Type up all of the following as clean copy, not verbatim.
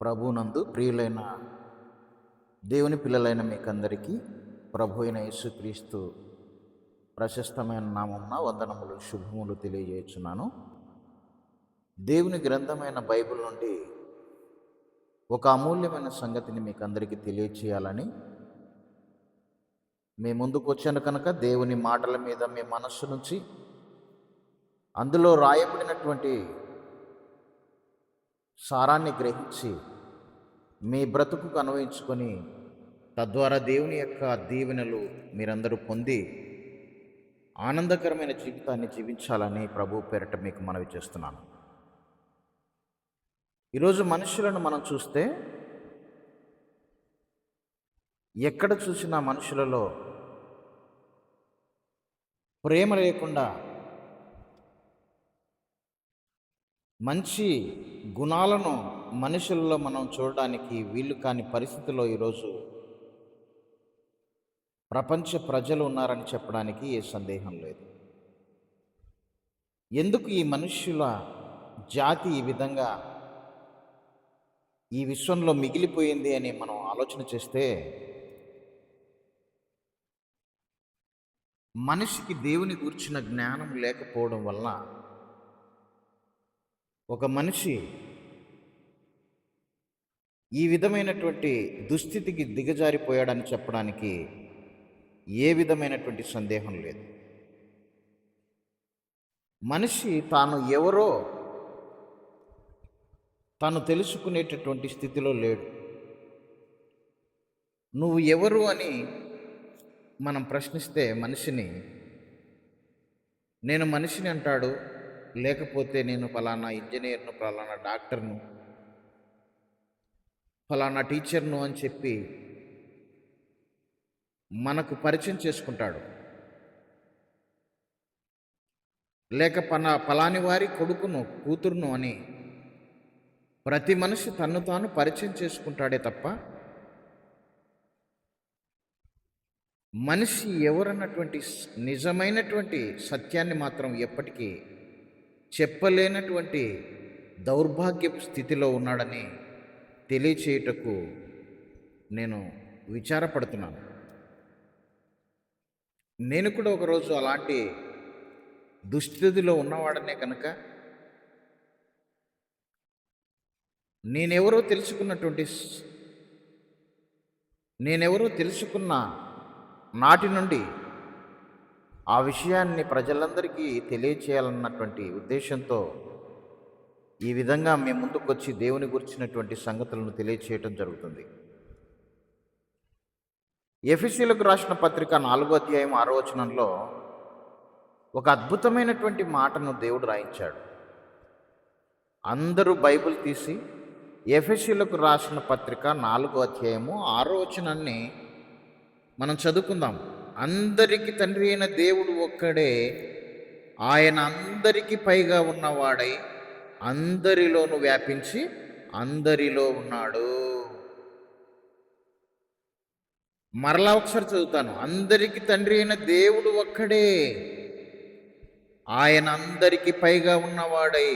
ప్రభునందు ప్రియులైన దేవుని పిల్లలైన మీకందరికీ ప్రభు అయిన యేసుక్రీస్తు ప్రశస్తమైన నామమున వందనములు శుభములు తెలియజేస్తున్నాను. దేవుని గ్రంథమైన బైబిల్ నుండి ఒక అమూల్యమైన సంగతిని మీకు అందరికీ తెలియచేయాలని మీ ముందుకు వచ్చాను కనుక దేవుని మాటల మీద మీ మనస్సు నుంచి అందులో రాయబడినటువంటి సారాన్ని గ్రహించి మీ బ్రతుకుకు అన్వయించుకొని తద్వారా దేవుని యొక్క దీవెనలు మీరందరూ పొంది ఆనందకరమైన జీవితాన్ని జీవించాలని ప్రభు పేరట మీకు మనవి చేస్తున్నాను. ఈరోజు మనుషులను మనం చూస్తే ఎక్కడ చూసినా మనుషులలో ప్రేమ లేకుండా మంచి గుణాలను మనుషుల్లో మనం చూడడానికి వీలు కాని పరిస్థితిలో ఈరోజు ప్రపంచ ప్రజలు ఉన్నారని చెప్పడానికి ఏ సందేహం లేదు. ఎందుకు ఈ మనుష్యుల జాతి ఈ విధంగా ఈ విశ్వంలో మిగిలిపోయింది అని మనం ఆలోచన చేస్తే, మనిషికి దేవుని గూర్చిన జ్ఞానం లేకపోవడం వల్ల ఒక మనిషి ఈ విధమైనటువంటి దుస్థితికి దిగజారిపోయాడని చెప్పడానికి ఏ విధమైనటువంటి సందేహం లేదు. మనిషి తాను ఎవరో తాను తెలుసుకునేటటువంటి స్థితిలో లేడు. నువ్వు ఎవరు అని మనం ప్రశ్నిస్తే మనిషిని, నేను మనిషిని అంటాడు. లేకపోతే నేను ఫలానా ఇంజనీర్ను, ఫలానా డాక్టర్ను, ఫలానా టీచర్ను అని చెప్పి మనకు పరిచయం చేసుకుంటాడు. లేక ఫలాని వారి కొడుకును, కూతురును అని ప్రతి మనిషి తన్ను తాను పరిచయం చేసుకుంటాడే తప్ప మనిషి ఎవరన్నటువంటి నిజమైనటువంటి సత్యాన్ని మాత్రం ఎప్పటికీ చెప్పలేనటువంటి దౌర్భాగ్యపు స్థితిలో ఉన్నాడని తెలియచేయుటకు నేను విచారపడుతున్నాను. నేను కూడా ఒకరోజు అలాంటి దుస్థితిలో ఉన్నవాడనే కనుక నేనెవరో తెలుసుకున్న నాటి నుండి ఆ విషయాన్ని ప్రజలందరికీ తెలియచేయాలన్నటువంటి ఉద్దేశంతో ఈ విధంగా మేము ముందుకొచ్చి దేవుని గురించినటువంటి సంగతులను తెలియచేయటం జరుగుతుంది. ఎఫెసీయులకు రాసిన పత్రిక 4వ అధ్యాయం 6వ వచనంలో ఒక అద్భుతమైనటువంటి మాటను దేవుడు రాయించాడు. అందరూ బైబిల్ తీసి ఎఫెసీయులకు రాసిన పత్రిక 4వ అధ్యాయము 6వ వచనాన్ని మనం చదువుకుందాం. అందరికి తండ్రి అయిన దేవుడు ఒక్కడే, ఆయన అందరికీ పైగా ఉన్నవాడై అందరిలోనూ వ్యాపించి అందరిలో ఉన్నాడు. మరలా ఒకసారి చదువుతాను. అందరికి తండ్రి అయిన దేవుడు ఒక్కడే, ఆయన అందరికీ పైగా ఉన్నవాడై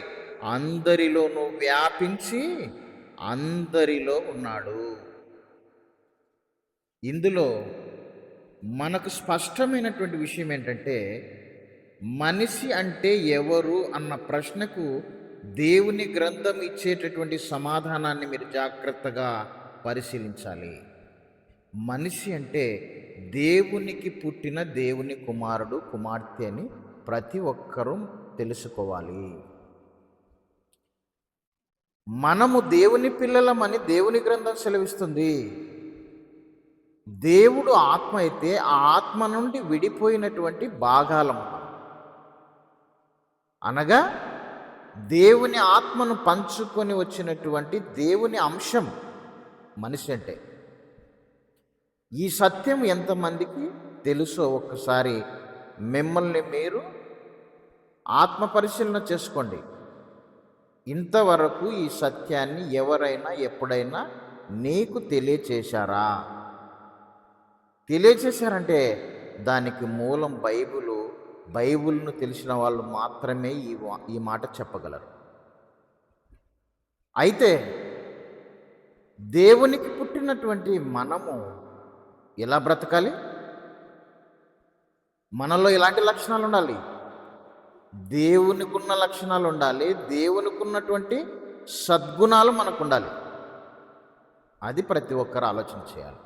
అందరిలోనూ వ్యాపించి అందరిలో ఉన్నాడు. ఇందులో మనకు స్పష్టమైనటువంటి విషయం ఏంటంటే, మనిషి అంటే ఎవరు అన్న ప్రశ్నకు దేవుని గ్రంథం ఇచ్చేటటువంటి సమాధానాన్ని మీరు జాగ్రత్తగా పరిశీలించాలి. మనిషి అంటే దేవునికి పుట్టిన దేవుని కుమారుడు, కుమార్తె అని ప్రతి ఒక్కరూ తెలుసుకోవాలి. మనము దేవుని పిల్లలమని దేవుని గ్రంథం సెలవిస్తుంది. దేవుడు ఆత్మ అయితే ఆ ఆత్మ నుండి విడిపోయినటువంటి భాగాలం, అనగా దేవుని ఆత్మను పంచుకొని వచ్చినటువంటి దేవుని అంశం మనిషి అంటే. ఈ సత్యం ఎంతమందికి తెలుసో ఒక్కసారి మిమ్మల్ని మీరు ఆత్మ పరిశీలన చేసుకోండి. ఇంతవరకు ఈ సత్యాన్ని ఎవరైనా ఎప్పుడైనా నీకు తెలియచేశారంటే దానికి మూలం బైబిల్ను తెలిసిన వాళ్ళు మాత్రమే ఈ మాట చెప్పగలరు. అయితే దేవునికి పుట్టినటువంటి మనము ఎలా బ్రతకాలి? మనలో ఎలాంటి లక్షణాలు ఉండాలి? దేవునికున్న లక్షణాలు ఉండాలి. దేవునికున్నటువంటి సద్గుణాలు మనకుండాలి. అది ప్రతి ఒక్కరు ఆలోచన చేయాలి.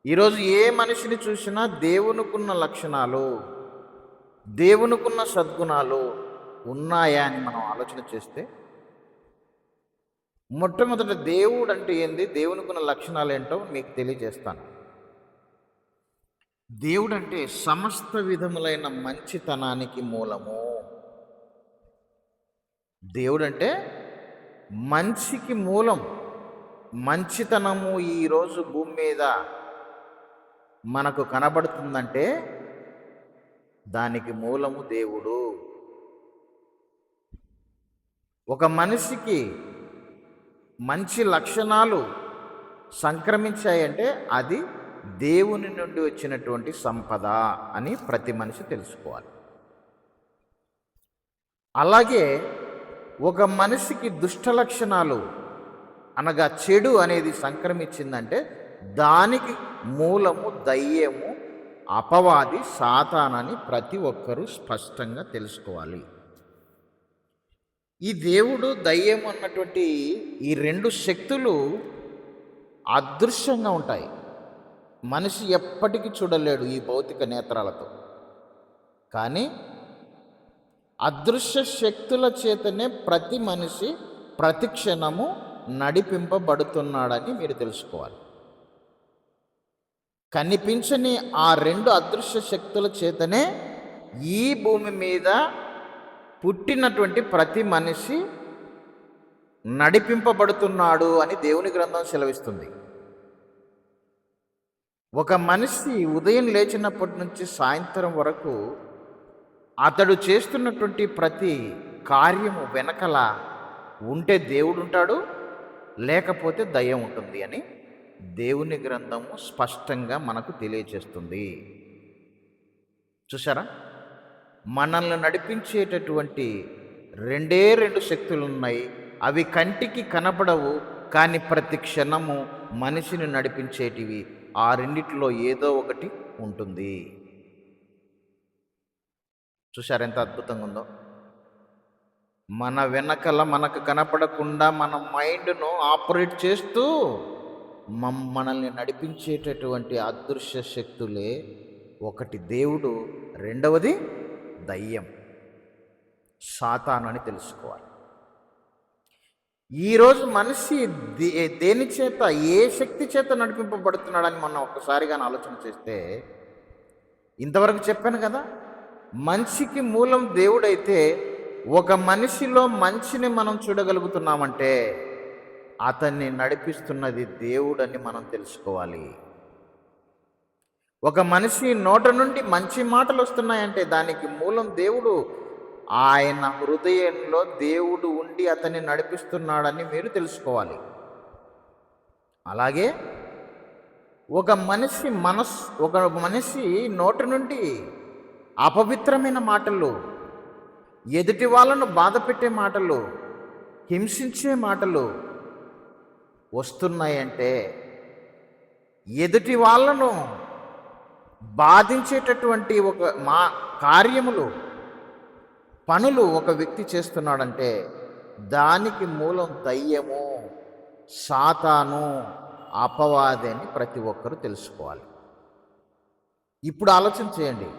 ఈరోజు ఏ మనిషిని చూసినా దేవునికున్న లక్షణాలు, దేవునికున్న సద్గుణాలు ఉన్నాయా అని మనం ఆలోచన చేస్తే, మొట్టమొదట దేవుడు అంటే ఏంది, దేవునికున్న లక్షణాలు ఏంటో మీకు తెలియజేస్తాను. దేవుడంటే సమస్త విధములైన మంచితనానికి మూలము. దేవుడంటే మంచికి మూలం. మంచితనము ఈరోజు భూమి మీద మనకు కనబడుతుందంటే దానికి మూలము దేవుడు. ఒక మనిషికి మంచి లక్షణాలు సంక్రమించాయంటే అది దేవుని నుండి వచ్చినటువంటి సంపద అని ప్రతి మనిషి తెలుసుకోవాలి. అలాగే ఒక మనిషికి దుష్ట లక్షణాలు అనగా చెడు అనేది సంక్రమించిందంటే దానికి మూలము దయ్యము, అపవాది, సాతానని ప్రతి ఒక్కరూ స్పష్టంగా తెలుసుకోవాలి. ఈ దేవుడు, దయ్యం అన్నటువంటి ఈ రెండు శక్తులు అదృశ్యంగా ఉంటాయి. మనిషి ఎప్పటికీ చూడలేడు ఈ భౌతిక నేత్రాలతో. కానీ అదృశ్య శక్తుల చేతనే ప్రతి మనిషి ప్రతి క్షణము నడిపింపబడుతున్నాడని మీరు తెలుసుకోవాలి. కనిపించని ఆ రెండు అదృశ్య శక్తుల చేతనే ఈ భూమి మీద పుట్టినటువంటి ప్రతి మనిషి నడిపింపబడుతున్నాడు అని దేవుని గ్రంథం సెలవిస్తుంది. ఒక మనిషి ఉదయం లేచినప్పటి నుంచి సాయంత్రం వరకు అతడు చేస్తున్నటువంటి ప్రతి కార్యము వెనకల ఉంటే దేవుడు ఉంటాడు, లేకపోతే దయ్యం ఉంటుంది అని దేవుని గ్రంథము స్పష్టంగా మనకు తెలియజేస్తుంది. చూసారా, మనల్ని నడిపించేటటువంటి రెండే రెండు శక్తులు ఉన్నాయి. అవి కంటికి కనబడవు, కానీ ప్రతి క్షణము మనిషిని నడిపించేటివి. ఆ రెండిట్లో ఏదో ఒకటి ఉంటుంది. చూసారు ఎంత అద్భుతంగా ఉందో. మన వెనకల మనకు కనపడకుండా మన మైండ్ను ఆపరేట్ చేస్తూ మనల్ని నడిపించేటటువంటి అదృశ్య శక్తులే. ఒకటి దేవుడు, రెండవది దయ్యం, సాతాను అని తెలుసుకోవాలి. ఈరోజు మనిషి దేని చేత, ఏ శక్తి చేత నడిపింపబడుతున్నాడని మనం ఒక్కసారిగా ఆలోచన చేస్తే, ఇంతవరకు చెప్పాను కదా, మంచికి మూలం దేవుడైతే ఒక మనిషిలో మంచిని మనం చూడగలుగుతున్నామంటే అతన్ని నడిపిస్తున్నది దేవుడని మనం తెలుసుకోవాలి. ఒక మనిషి నోట నుండి మంచి మాటలు వస్తున్నాయంటే దానికి మూలం దేవుడు. ఆయన హృదయంలో దేవుడు ఉండి అతన్ని నడిపిస్తున్నాడని మీరు తెలుసుకోవాలి. అలాగే ఒక మనిషి నోటి నుండి అపవిత్రమైన మాటలు, ఎదుటి వాళ్ళను బాధ పెట్టే మాటలు, హింసించే మాటలు వస్తున్నాయంటే, ఎదుటి వాళ్ళను బాధించేటటువంటి కార్యములు, పనులు ఒక వ్యక్తి చేస్తున్నాడంటే దానికి మూలం దయ్యము, సాతాను, అపవాది అని ప్రతి ఒక్కరూ తెలుసుకోవాలి. ఇప్పుడు ఆలోచన చేయండి,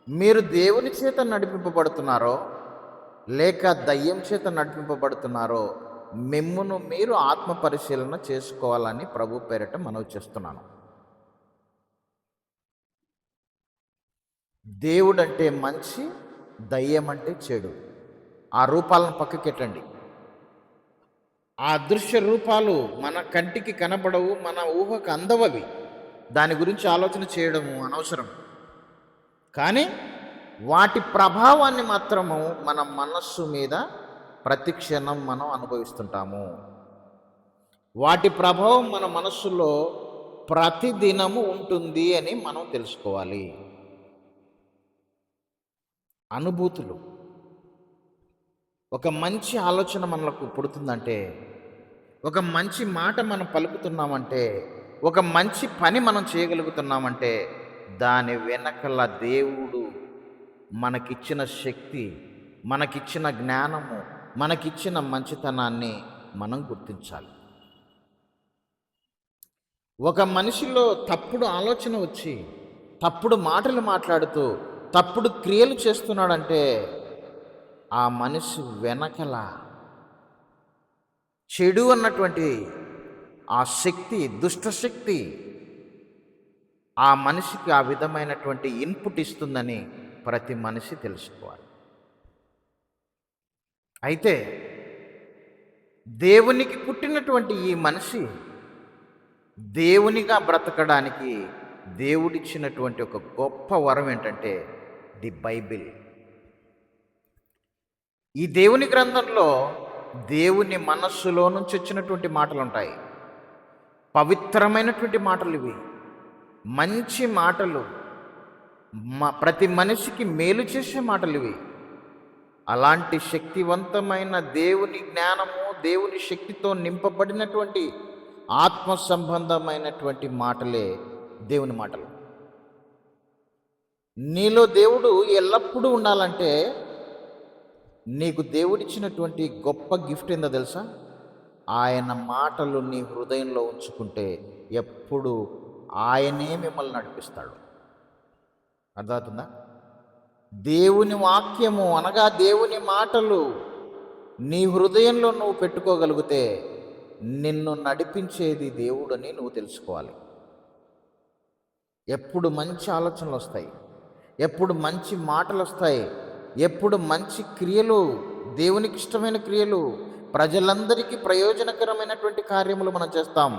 మీరు దేవుని చేత నడిపింపబడుతున్నారో లేక దయ్యం చేత నడిపింపబడుతున్నారో మిమ్మును మీరు ఆత్మ పరిశీలన చేసుకోవాలని ప్రభు పేరిట మనవి చేస్తున్నాను. దేవుడు అంటే మంచి, దయ్యం అంటే చెడు. ఆ రూపాలను పక్కకెట్టండి. ఆ అదృశ్య రూపాలు మన కంటికి కనబడవు, మన ఊహకు అందవవి. దాని గురించి ఆలోచన చేయడము అనవసరం. కానీ వాటి ప్రభావాన్ని మాత్రము మన మనస్సు మీద ప్రతి క్షణం మనం అనుభవిస్తుంటాము. వాటి ప్రభావం మన మనస్సులో ప్రతిదినము ఉంటుంది అని మనం తెలుసుకోవాలి. అనుభూతులు, ఒక మంచి ఆలోచన మనకు పుడుతుందంటే, ఒక మంచి మాట మనం పలుకుతున్నామంటే, ఒక మంచి పని మనం చేయగలుగుతున్నామంటే, దాని వెనకల దేవుడు మనకిచ్చిన శక్తి, మనకిచ్చిన జ్ఞానము, మనకిచ్చిన మంచితనాన్ని మనం గుర్తించాలి. ఒక మనిషిలో తప్పుడు ఆలోచన వచ్చి, తప్పుడు మాటలు మాట్లాడుతూ, తప్పుడు క్రియలు చేస్తున్నాడంటే, ఆ మనిషి వెనకల చెడు అన్నటువంటి ఆ శక్తి, దుష్ట శక్తి ఆ మనిషికి ఆ విధమైనటువంటి ఇన్పుట్ ఇస్తుందని ప్రతి మనిషి తెలుసుకోవాలి. అయితే దేవునికి పుట్టినటువంటి ఈ మనిషి దేవునిగా బ్రతకడానికి దేవుడిచ్చినటువంటి ఒక గొప్ప వరం ఏంటంటే ది బైబిల్. ఈ దేవుని గ్రంథంలో దేవుని మనస్సులో నుంచి వచ్చినటువంటి మాటలు ఉంటాయి. పవిత్రమైనటువంటి మాటలు ఇవి, మంచి మాటలు, ప్రతి మనిషికి మేలు చేసే మాటలు ఇవి. అలాంటి శక్తివంతమైన దేవుని జ్ఞానము, దేవుని శక్తితో నింపబడినటువంటి ఆత్మ సంబంధమైనటువంటి మాటలే దేవుని మాటలు. నీలో దేవుడు ఎల్లప్పుడూ ఉండాలంటే నీకు దేవుడిచ్చినటువంటి గొప్ప గిఫ్ట్ ఏందో తెలుసా? ఆయన మాటలు నీ హృదయంలో ఉంచుకుంటే ఎప్పుడు ఆయనే మిమ్మల్ని నడిపిస్తాడు. అర్థమవుతుందా? దేవుని వాక్యము అనగా దేవుని మాటలు నీ హృదయంలో నువ్వు పెట్టుకోగలిగితే నిన్ను నడిపించేది దేవుడని నువ్వు తెలుసుకోవాలి. ఎప్పుడు మంచి ఆలోచనలు వస్తాయి, ఎప్పుడు మంచి మాటలు వస్తాయి, ఎప్పుడు మంచి క్రియలు, దేవునికి ఇష్టమైన క్రియలు, ప్రజలందరికీ ప్రయోజనకరమైనటువంటి కార్యములు మనం చేస్తాం.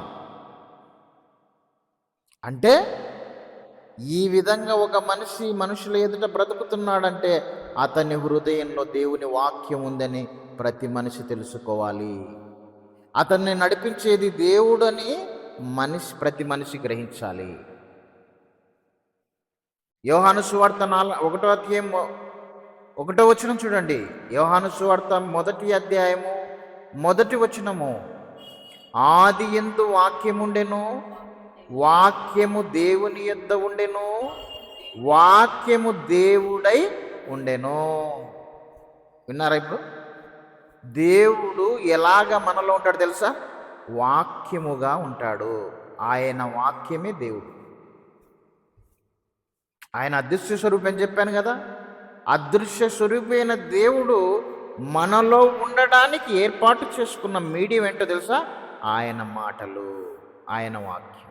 అంటే ఈ విధంగా ఒక మనిషి మనుషుల ఎదుట బ్రతుకుతున్నాడంటే అతని హృదయంలో దేవుని వాక్యం ఉందని ప్రతి మనిషి తెలుసుకోవాలి. అతన్ని నడిపించేది దేవుడని ప్రతి మనిషి గ్రహించాలి. యోహాను సువార్త 1వ అధ్యాయం 1వ వచనం చూడండి. యోహాను సువార్త 1వ అధ్యాయము 1వ వచనము, ఆది యందు వాక్యముండెను, వాక్యము దేవుని యొద్ద ఉండెను, వాక్యము దేవుడై ఉండెను. విన్నారా? ఇప్పుడు దేవుడు ఎలాగ మనలో ఉంటాడు తెలుసా? వాక్యముగా ఉంటాడు. ఆయన వాక్యమే దేవుడు. ఆయన అదృశ్య స్వరూపం అని చెప్పాను కదా. అదృశ్య స్వరూపైన దేవుడు మనలో ఉండడానికి ఏర్పాటు చేసుకున్న మీడియం ఏంటో తెలుసా? ఆయన మాటలు, ఆయన వాక్యం.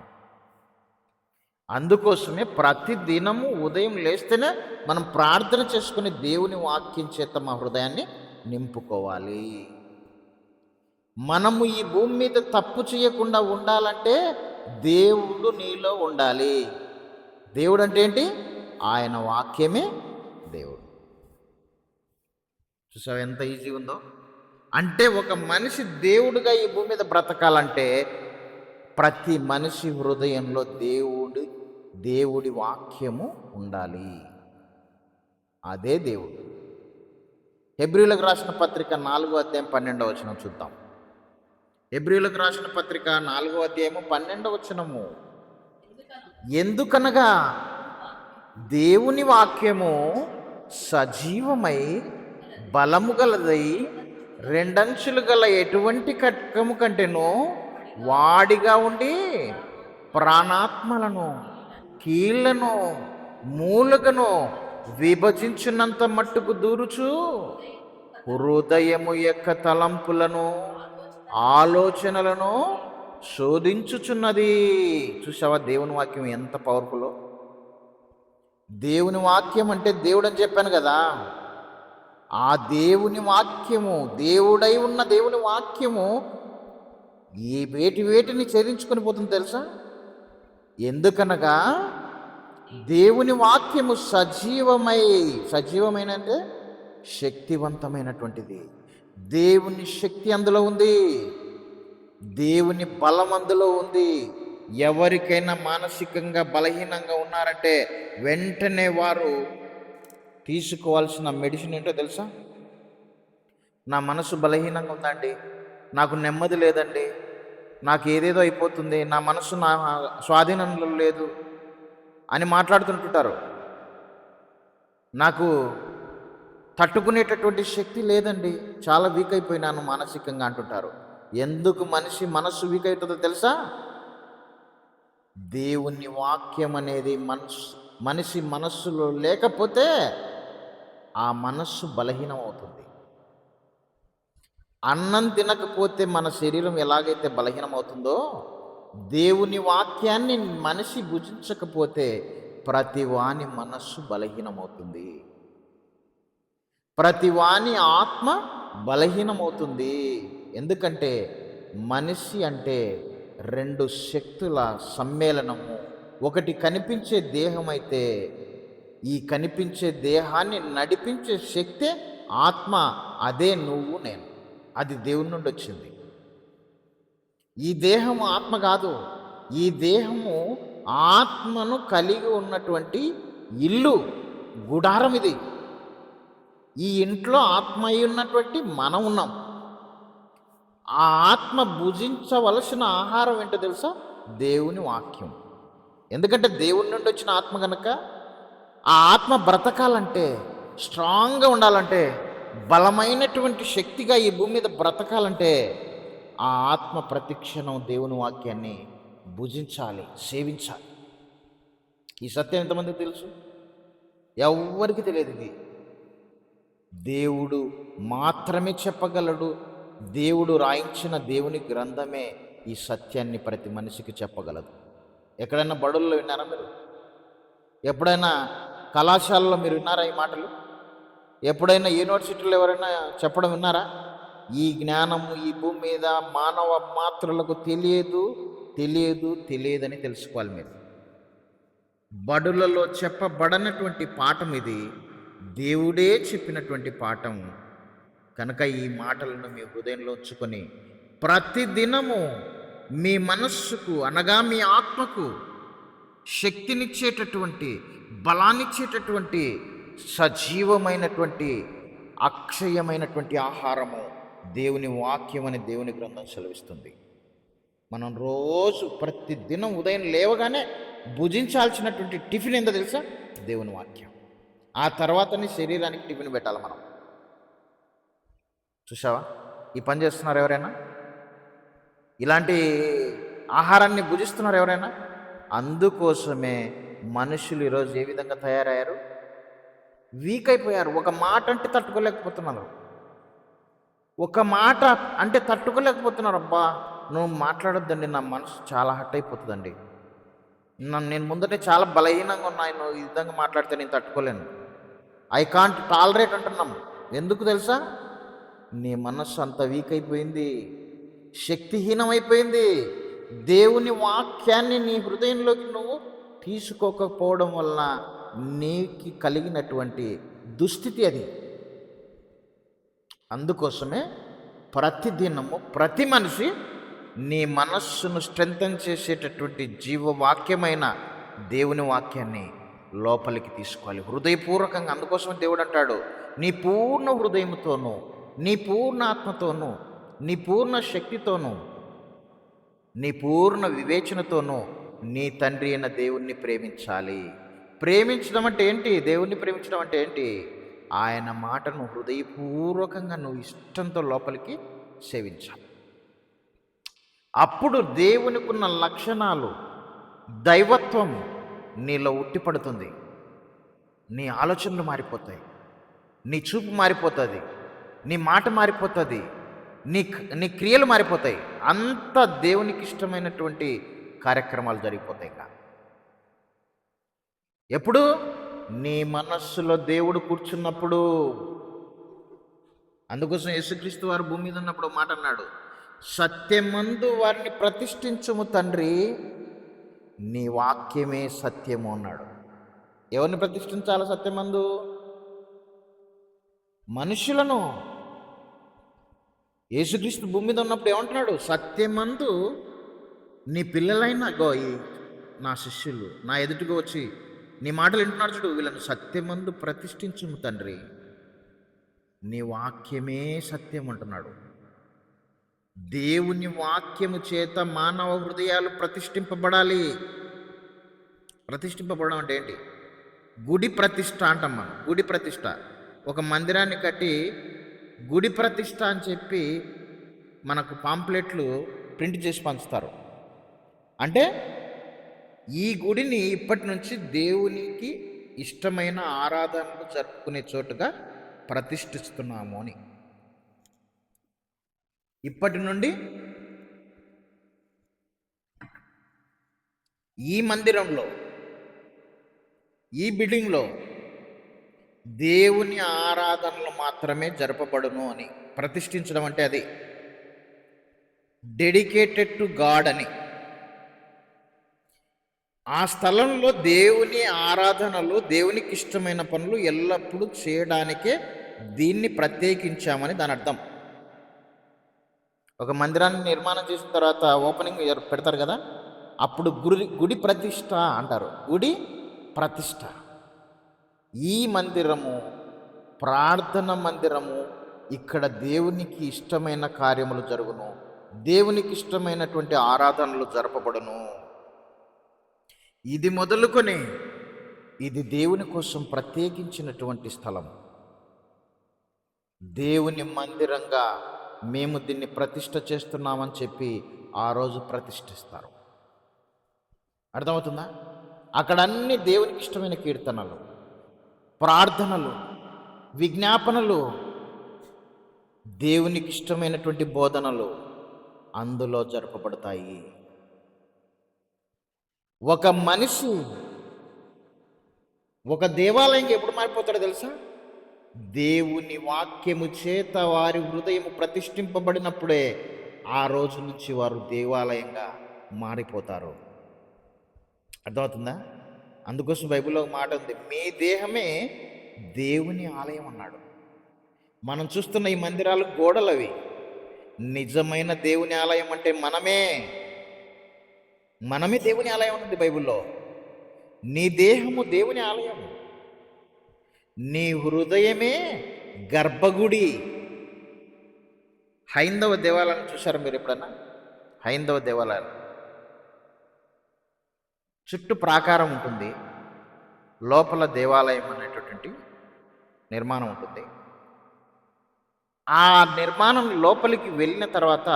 అందుకోసమే ప్రతి దినము ఉదయం లేస్తేనే మనం ప్రార్థన చేసుకుని దేవుని వాక్యం చేత మా హృదయాన్ని నింపుకోవాలి. మనము ఈ భూమి మీద తప్పు చేయకుండా ఉండాలంటే దేవుడు నీలో ఉండాలి. దేవుడు అంటే ఏంటి? ఆయన వాక్యమే దేవుడు. చూసావు ఎంత ఈజీ ఉందో? అంటే ఒక మనిషి దేవుడుగా ఈ భూమి మీద బ్రతకాలంటే ప్రతి మనిషి హృదయంలో దేవుడి వాక్యము ఉండాలి. అదే దేవుడు. హెబ్రీయులకు రాసిన పత్రిక 4వ అధ్యాయం 12వ వచనం చూద్దాం. హెబ్రీయులకు రాసిన పత్రిక 4వ అధ్యాయము 12వ వచనము, ఎందుకనగా దేవుని వాక్యము సజీవమై బలము గలదై రెండంచులు గల ఎటువంటి ఖడ్గము కంటేనో వాడిగా ఉండి ప్రాణాత్మలను, కీళ్లను, మూలుగను విభజించినంత మట్టుకు దూరుచు హృదయము యొక్క తలంపులను, ఆలోచనలను శోధించుచున్నది. చూసావా దేవుని వాక్యం ఎంత పవర్ఫుల్లో? దేవుని వాక్యం అంటే దేవుడు అని చెప్పాను కదా. ఆ దేవుని వాక్యము, దేవుడై ఉన్న దేవుని వాక్యము ఈ వేటిని ఛేదించుకొని పోతుంది తెలుసా? ఎందుకనగా దేవుని వాక్యము సజీవమైన అంటే శక్తివంతమైనటువంటిది. దేవుని శక్తి అందులో ఉంది, దేవుని బలం అందులో ఉంది. ఎవరికైనా మానసికంగా బలహీనంగా ఉన్నారంటే వెంటనే వారు తీసుకోవాల్సిన మెడిసిన్ ఏంటో తెలుసా? నా మనసు బలహీనంగా ఉందండి, నాకు నెమ్మది లేదండి, నాకు ఏదేదో అయిపోతుంది, నా మనస్సు నా స్వాధీనంలో లేదు అని మాట్లాడుతుంటుంటారు. నాకు తట్టుకునేటటువంటి శక్తి లేదండి, చాలా వీక్ అయిపోయినాను మానసికంగా అంటుంటారు. ఎందుకు మనిషి మనస్సు వీక్ అవుతుందో తెలుసా? దేవుని వాక్యం అనేది మనిషి మనస్సులో లేకపోతే ఆ మనస్సు బలహీనం అవుతుంది. అన్నం తినకపోతే మన శరీరం ఎలాగైతే బలహీనం అవుతుందో, దేవుని వాక్యాన్ని మనిషి భుజించకపోతే ప్రతి వాని మనస్సు బలహీనమవుతుంది, ప్రతి వాని ఆత్మ బలహీనమవుతుంది. ఎందుకంటే మనిషి అంటే రెండు శక్తుల సమ్మేళనము. ఒకటి కనిపించే దేహం అయితే, ఈ కనిపించే దేహాన్ని నడిపించే శక్తే ఆత్మ. అదే నువ్వు నేను, అది దేవుని నుండి వచ్చింది. ఈ దేహము ఆత్మ కాదు, ఈ దేహము ఆత్మను కలిగి ఉన్నటువంటి ఇల్లు, గుడారం ఇది. ఈ ఇంట్లో ఆత్మ అయి ఉన్నటువంటి మనం ఉన్నాం. ఆ ఆత్మ భుజించవలసిన ఆహారం ఏంటో తెలుసా? దేవుని వాక్యం. ఎందుకంటే దేవుని నుండి వచ్చిన ఆత్మ కనుక, ఆ ఆత్మ బ్రతకాలంటే, స్ట్రాంగ్గా ఉండాలంటే, బలమైనటువంటి శక్తిగా ఈ భూమి మీద బ్రతకాలంటే, ఆ ఆత్మ ప్రతిక్షణం దేవుని వాక్యాన్ని భుజించాలి, సేవించాలి. ఈ సత్యం ఎంతమందికి తెలుసు? ఎవ్వరికి తెలియదు. ఇది దేవుడు మాత్రమే చెప్పగలడు. దేవుడు రాయించిన దేవుని గ్రంథమే ఈ సత్యాన్ని ప్రతి మనిషికి చెప్పగలదు. ఎక్కడైనా బడుల్లో విన్నారా మీరు? ఎప్పుడైనా కళాశాలలో మీరు విన్నారా ఈ మాటలు? ఎప్పుడైనా యూనివర్సిటీలో ఎవరైనా చెప్పడం విన్నారా? ఈ జ్ఞానము ఈ భూమి మీద మానవ మాత్రులకు తెలియదని తెలుసుకోవాలి మీరు. బడులలో చెప్పబడనటువంటి పాఠం ఇది, దేవుడే చెప్పినటువంటి పాఠం కనుక ఈ మాటలను మీ హృదయంలో ఉంచుకొని ప్రతిదినము మీ మనస్సుకు అనగా మీ ఆత్మకు శక్తినిచ్చేటటువంటి, బలాన్నిచ్చేటటువంటి, సజీవమైనటువంటి, అక్షయమైనటువంటి ఆహారము దేవుని వాక్యం అని దేవుని గ్రంథం సెలవిస్తుంది. మనం రోజు ప్రతిదినం ఉదయం లేవగానే భుజించాల్సినటువంటి టిఫిన్ ఏందో తెలుసా? దేవుని వాక్యం. ఆ తర్వాతనే శరీరానికి టిఫిన్ పెట్టాలి మనం. చూసావా? ఈ పని చేస్తున్నారు ఎవరైనా? ఇలాంటి ఆహారాన్ని భుజిస్తున్నారు ఎవరైనా? అందుకోసమే మనుషులు ఈరోజు ఏ విధంగా తయారయ్యారు? వీక్ అయిపోయారు. ఒక మాట అంటే తట్టుకోలేకపోతున్నారు. ఒక మాట అంటే తట్టుకోలేకపోతున్నారు. అబ్బా నువ్వు మాట్లాడొద్దండి, నా మనసు చాలా హట్ అయిపోతుందండి, నేను ముందటే చాలా బలహీనంగా ఉన్నాను, నువ్వు ఈ విధంగా మాట్లాడితే నేను తట్టుకోలేను, ఐ కాంట్ టాలరేట్ అంటున్నాం. ఎందుకు తెలుసా? నీ మనస్సు అంత వీక్ అయిపోయింది, శక్తిహీనమైపోయింది. దేవుని వాక్యాన్ని నీ హృదయంలోకి నువ్వు తీసుకోకపోవడం వలన నీకు కలిగినటువంటి దుస్థితి అది. అందుకోసమే ప్రతిదినము ప్రతి మనిషి నీ మనస్సును స్ట్రెంథన్ చేసేటటువంటి జీవవాక్యమైన దేవుని వాక్యాన్ని లోపలికి తీసుకోవాలి హృదయపూర్వకంగా. అందుకోసమే దేవుడు అంటాడు, నీ పూర్ణ హృదయంతోనూ, నీ పూర్ణ ఆత్మతోనూ, నీ పూర్ణ శక్తితోనూ, నీ పూర్ణ వివేచనతోనూ నీ తండ్రి అయిన దేవుణ్ణి ప్రేమించాలి. ప్రేమించడం అంటే ఏంటి? దేవుణ్ణి ప్రేమించడం అంటే ఏంటి? ఆయన మాటను హృదయపూర్వకంగా నువ్వు ఇష్టంతో లోపలికి సేవించాలి. అప్పుడు దేవునికున్న లక్షణాలు, దైవత్వం నీలో ఉట్టిపడుతుంది. నీ ఆలోచనలు మారిపోతాయి, నీ చూపు మారిపోతుంది, నీ మాట మారిపోతుంది, నీ క్రియలు మారిపోతాయి. అంత దేవునికి ఇష్టమైనటువంటి కార్యక్రమాలు జరిగిపోతాయి. ఇంకా ఎప్పుడు? నీ మనస్సులో దేవుడు కూర్చున్నప్పుడు. అందుకోసం యేసుక్రీస్తు వారు భూమి మీద ఉన్నప్పుడు మాట అన్నాడు, సత్యమందు వారిని ప్రతిష్ఠించుము తండ్రి, నీ వాక్యమే సత్యము అన్నాడు. ఎవరిని ప్రతిష్ఠించాలి సత్యమందు? మనుషులను. యేసుక్రీస్తు భూమి మీద ఉన్నప్పుడు ఏమంటున్నాడు? సత్యమందు నీ పిల్లలైన నా శిష్యులు నా ఎదుటిగా వచ్చి నీ మాటలు వింటున్నారు చూడు, వీళ్ళని సత్యమందు ప్రతిష్ఠించుము తండ్రి, నీ వాక్యమే సత్యం అంటున్నాడు. దేవుని వాక్యము చేత మానవ హృదయాలు ప్రతిష్ఠింపబడాలి. ప్రతిష్ఠింపబడడం అంటే ఏంటి? గుడి ప్రతిష్ఠ అంటాం మనం. గుడి ప్రతిష్ఠ. ఒక మందిరాన్ని కట్టి గుడి ప్రతిష్ఠ అని చెప్పి మనకు పాంప్లెట్లు ప్రింట్ చేసి పంచుతారు. అంటే ఈ గుడిని ఇప్పటి నుంచి దేవునికి ఇష్టమైన ఆరాధనలు జరుపుకునే చోటుగా ప్రతిష్ఠిస్తున్నాము అని. ఇప్పటి నుండి ఈ మందిరంలో, ఈ బిల్డింగ్లో దేవుని ఆరాధనలు మాత్రమే జరపబడును అని. ప్రతిష్ఠించడం అంటే అది డెడికేటెడ్ టు గాడ్ అని. ఆ స్థలంలో దేవుని ఆరాధనలు, దేవునికి ఇష్టమైన పనులు ఎల్లప్పుడూ చేయడానికే దీన్ని ప్రత్యేకించామని దాని అర్థం. ఒక మందిరాన్ని నిర్మాణం చేసిన తర్వాత ఓపెనింగ్ పెడతారు కదా, అప్పుడు గుడి ప్రతిష్ట అంటారు. గుడి ప్రతిష్ట. ఈ మందిరము ప్రార్థన మందిరము. ఇక్కడ దేవునికి ఇష్టమైన కార్యములు జరుగును, దేవునికి ఇష్టమైనటువంటి ఆరాధనలు జరపబడును. ఇది మొదలుకొని ఇది దేవుని కోసం ప్రత్యేకించినటువంటి స్థలం. దేవుని మందిరంగా మేము దీన్ని ప్రతిష్ఠ చేస్తున్నామని చెప్పి ఆ రోజు ప్రతిష్ఠిస్తారు. అర్థమవుతుందా? అక్కడ అన్ని దేవునికి ఇష్టమైన కీర్తనలు, ప్రార్థనలు, విజ్ఞాపనలు, దేవునికి ఇష్టమైనటువంటి బోధనలు అందులో జరపబడతాయి. ఒక మనిషి ఒక దేవాలయంకి ఎప్పుడు మారిపోతాడో తెలుసా? దేవుని వాక్యము చేత వారి హృదయం ప్రతిష్ఠింపబడినప్పుడే ఆ రోజు నుంచి వారు దేవాలయంగా మారిపోతారు. అర్థమవుతుందా? అందుకోసం బైబిల్లో ఒక మాట ఉంది, మీ దేహమే దేవుని ఆలయం అన్నాడు. మనం చూస్తున్న ఈ మందిరాలు గోడలవి. నిజమైన దేవుని ఆలయం అంటే మనమే దేవుని ఆలయం ఉంది బైబిల్లో. నీ దేహము దేవుని ఆలయం, నీ హృదయమే గర్భగుడి. హైందవ దేవాలయాలను చూసారా మీరు ఎప్పుడన్నా? హైందవ దేవాలయాలు చుట్టూ ప్రాకారం ఉంటుంది, లోపల దేవాలయం అనేటటువంటి నిర్మాణం ఉంటుంది. ఆ నిర్మాణం లోపలికి వెళ్ళిన తర్వాత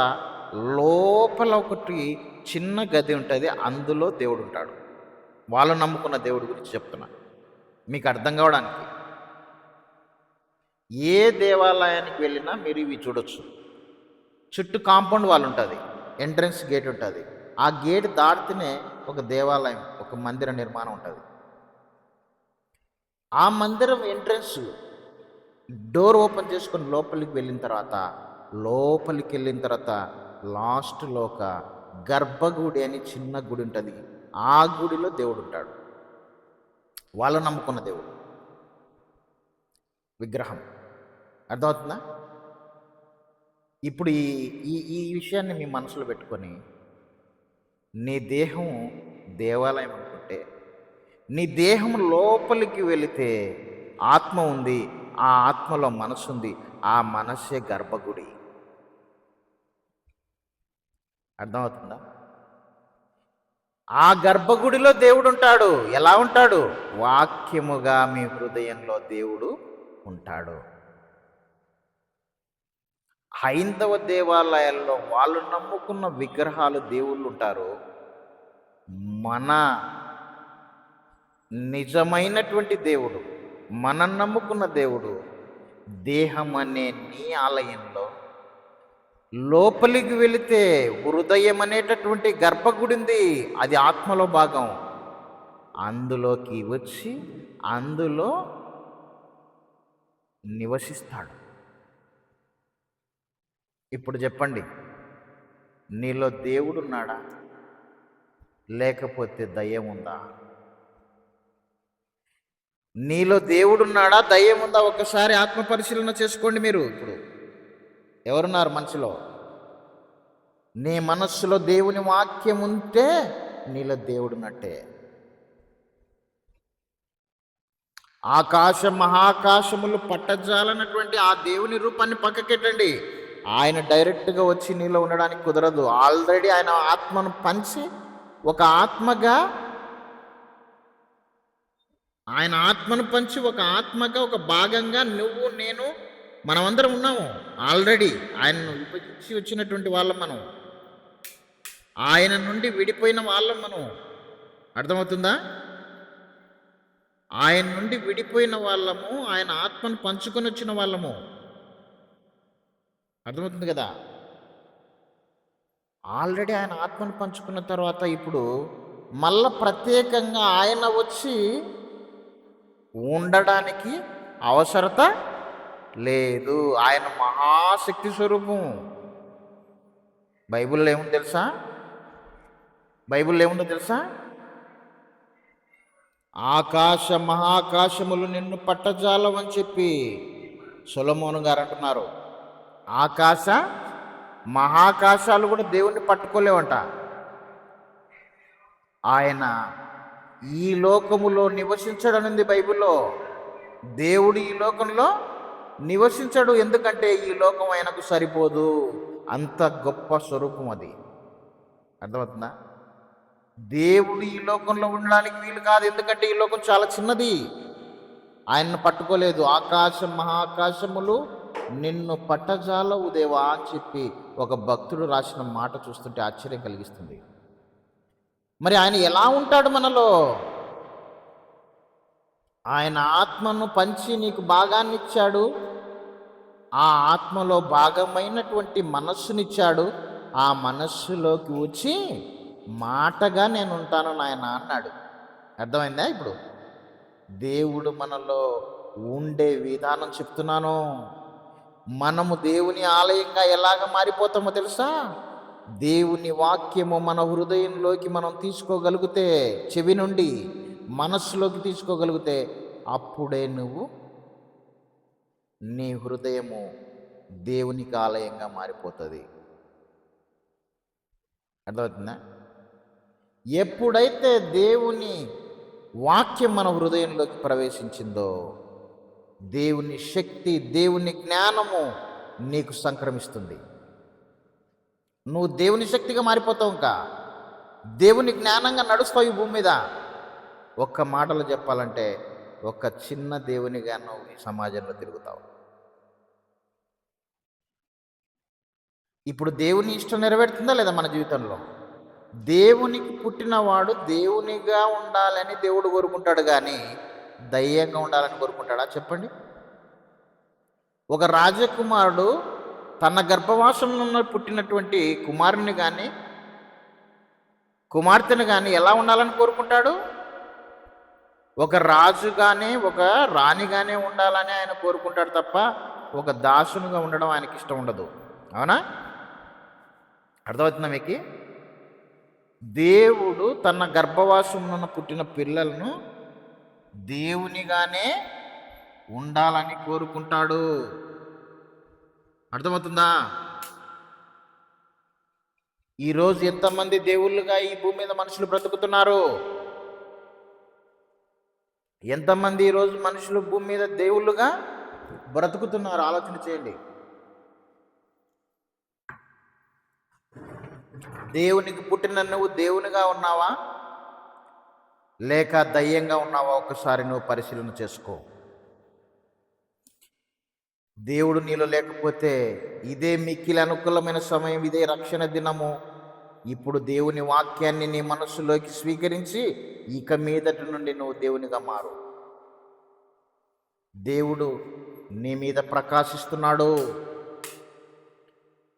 లోపల ఒకటి చిన్న గది ఉంటుంది, అందులో దేవుడు ఉంటాడు. వాళ్ళు నమ్ముకున్న దేవుడి గురించి చెప్తున్నా మీకు అర్థం కావడానికి. ఏ దేవాలయానికి వెళ్ళినా మీరు ఇవి చూడొచ్చు. చుట్టూ కాంపౌండ్ వాల్ ఉంటుంది, ఎంట్రన్స్ గేట్ ఉంటుంది. ఆ గేట్ దాటితేనే ఒక దేవాలయం, ఒక మందిర నిర్మాణం ఉంటుంది. ఆ మందిరం ఎంట్రన్స్ డోర్ ఓపెన్ చేసుకొని లోపలికి వెళ్ళిన తర్వాత లాస్ట్లో ఒక గర్భగుడి అని చిన్న గుడి ఉంటుంది. ఆ గుడిలో దేవుడు ఉంటాడు. వాళ్ళు నమ్ముకున్న దేవుడు, విగ్రహం. అర్థమవుతుందా? ఇప్పుడు ఈ విషయాన్ని మీ మనసులో పెట్టుకొని, నీ దేహం దేవాలయం అనుకుంటే, నీ దేహం లోపలికి వెళితే ఆత్మ ఉంది, ఆ ఆత్మలో మనసు ఉంది, ఆ మనస్సే గర్భగుడి. అర్థమవుతుందా? ఆ గర్భగుడిలో దేవుడు ఉంటాడు. ఎలా ఉంటాడు? వాక్యముగా మీ హృదయంలో దేవుడు ఉంటాడు. హైందవ దేవాలయాల్లో వాళ్ళు నమ్ముకున్న విగ్రహాలు దేవుళ్ళు ఉంటారు. మన నిజమైనటువంటి దేవుడు, మనం నమ్ముకున్న దేవుడు దేహం అనే నీ ఆలయంలో లోపలికి వెళితే హృదయం అనేటటువంటి గర్భగుడి ఉంది, అది ఆత్మలో భాగం. అందులోకి వచ్చి అందులో నివసిస్తాడు. ఇప్పుడు చెప్పండి, నీలో దేవుడు ఉన్నాడా లేకపోతే దయ్యం ఉందా? నీలో దేవుడున్నాడా దయ్యం ఉందా? ఒకసారి ఆత్మ పరిశీలన చేసుకోండి. మీరు ఇప్పుడు ఎవరున్నారు మనసులో? నీ మనస్సులో దేవుని వాక్యం ఉంటే నీలో దేవుడున్నట్టే. ఆకాశ మహాకాశములు పట్టజాలన్నటువంటి ఆ దేవుని రూపాన్ని పక్కకెట్టండి. ఆయన డైరెక్ట్గా వచ్చి నీలో ఉండడానికి కుదరదు. ఆల్రెడీ ఆయన ఆత్మను పంచి ఒక ఆత్మగా ఆయన ఆత్మను పంచి ఒక ఆత్మగా ఒక భాగంగా నువ్వు నేను మనమందరం ఉన్నాము. ఆల్రెడీ ఆయనను విభజించి వచ్చినటువంటి వాళ్ళం మనం. ఆయన నుండి విడిపోయిన వాళ్ళం మనం. అర్థమవుతుందా? ఆయన నుండి విడిపోయిన వాళ్ళము, ఆయన ఆత్మను పంచుకొని వచ్చిన వాళ్ళము. అర్థమవుతుంది కదా? ఆల్రెడీ ఆయన ఆత్మను పంచుకున్న తర్వాత ఇప్పుడు మళ్ళా ప్రత్యేకంగా ఆయన వచ్చి ఉండడానికి అవసరత లేదు. ఆయన మహాశక్తి స్వరూపం. బైబిల్లో ఏముందో తెలుసా? బైబిల్లో ఏముందో తెలుసా? ఆకాశ మహాకాశములు నిన్ను పట్టజాలవని చెప్పి సొలొమోను గారు అంటున్నారు. ఆకాశ మహాకాశాలు కూడా దేవుణ్ణి పట్టుకోలేవంట. ఆయన ఈ లోకములో నివసించడనుంది బైబిల్లో. దేవుడు ఈ లోకంలో నివసించడు. ఎందుకంటే ఈ లోకం ఆయనకు సరిపోదు. అంత గొప్ప స్వరూపం అది. అర్థమవుతుందా? దేవుడు ఈ లోకంలో ఉండడానికి వీలు కాదు. ఎందుకంటే ఈ లోకం చాలా చిన్నది, ఆయన్ను పట్టుకోలేదు. ఆకాశం మహాకాశములు నిన్ను పట్టజాలవు దేవా అని చెప్పి ఒక భక్తుడు రాసిన మాట చూస్తుంటే ఆశ్చర్యం కలిగిస్తుంది. మరి ఆయన ఎలా ఉంటాడు మనలో? ఆయన ఆత్మను పంచి నీకు భాగాన్నిచ్చాడు. ఆ ఆత్మలో భాగమైనటువంటి మనస్సునిచ్చాడు. ఆ మనస్సులోకి వచ్చి మాటగా నేను ఉంటాను నాయన అన్నాడు. అర్థమైందా? ఇప్పుడు దేవుడు మనలో ఉండే విధానం చెప్తున్నాను. మనము దేవుని ఆలయంగా ఎలాగ మారిపోతామో తెలుసా? దేవుని వాక్యము మన హృదయంలోకి మనం తీసుకోగలిగితే, చెవి నుండి మనస్సులోకి తీసుకోగలిగితే, అప్పుడే నువ్వు నీ హృదయము దేవునికి ఆలయంగా మారిపోతుంది. అర్థమవుతుందా? ఎప్పుడైతే దేవుని వాక్యం మన హృదయంలోకి ప్రవేశించిందో, దేవుని శక్తి, దేవుని జ్ఞానము నీకు సంక్రమిస్తుంది. నువ్వు దేవుని శక్తిగా మారిపోతావు. ఇంకా దేవుని జ్ఞానంగా నడుస్తావు ఈ భూమి మీద. ఒక్క మాటలో చెప్పాలంటే ఒక చిన్న దేవునిగా నువ్వు ఈ సమాజంలో తిరుగుతావు. ఇప్పుడు దేవుని ఇష్టం నెరవేరుతుందా లేదా మన జీవితంలో? దేవునికి పుట్టినవాడు దేవునిగా ఉండాలని దేవుడు కోరుకుంటాడు, కానీ దయ్యంగా ఉండాలని కోరుకుంటాడా? చెప్పండి. ఒక రాజకుమారుడు తన గర్భవాసంలో పుట్టినటువంటి కుమారుని కానీ కుమార్తెను కానీ ఎలా ఉండాలని కోరుకుంటాడు? ఒక రాజుగానే ఒక రాణిగానే ఉండాలని ఆయన కోరుకుంటాడు తప్ప ఒక దాసునిగా ఉండడం ఆయనకి ఇష్టం ఉండదు. అవునా? అర్థమవుతుందా మీకు? దేవుడు తన గర్భవాసంలో పుట్టిన పిల్లలను దేవునిగానే ఉండాలని కోరుకుంటాడు. అర్థమవుతుందా? ఈరోజు ఎంతమంది దేవుళ్ళుగా ఈ భూమి మీద మనుషులు బ్రతుకుతున్నారు? ఎంతమంది ఈరోజు మనుషులు భూమి మీద దేవుళ్ళుగా బ్రతుకుతున్నారు? ఆలోచన చేయండి. దేవునికి పుట్టిన నువ్వు దేవునిగా ఉన్నావా లేక దయ్యంగా ఉన్నావా? ఒకసారి నువ్వు పరిశీలన చేసుకో. దేవుడు నీలో లేకపోతే ఇదే మిక్కిలి అనుకూలమైన సమయం, ఇదే రక్షణ దినము. ఇప్పుడు దేవుని వాక్యాన్ని నీ మనస్సులోకి స్వీకరించి ఇక మీదటి నుండి నువ్వు దేవునిగా మారు. దేవుడు నీ మీద ప్రకాశిస్తున్నాడు.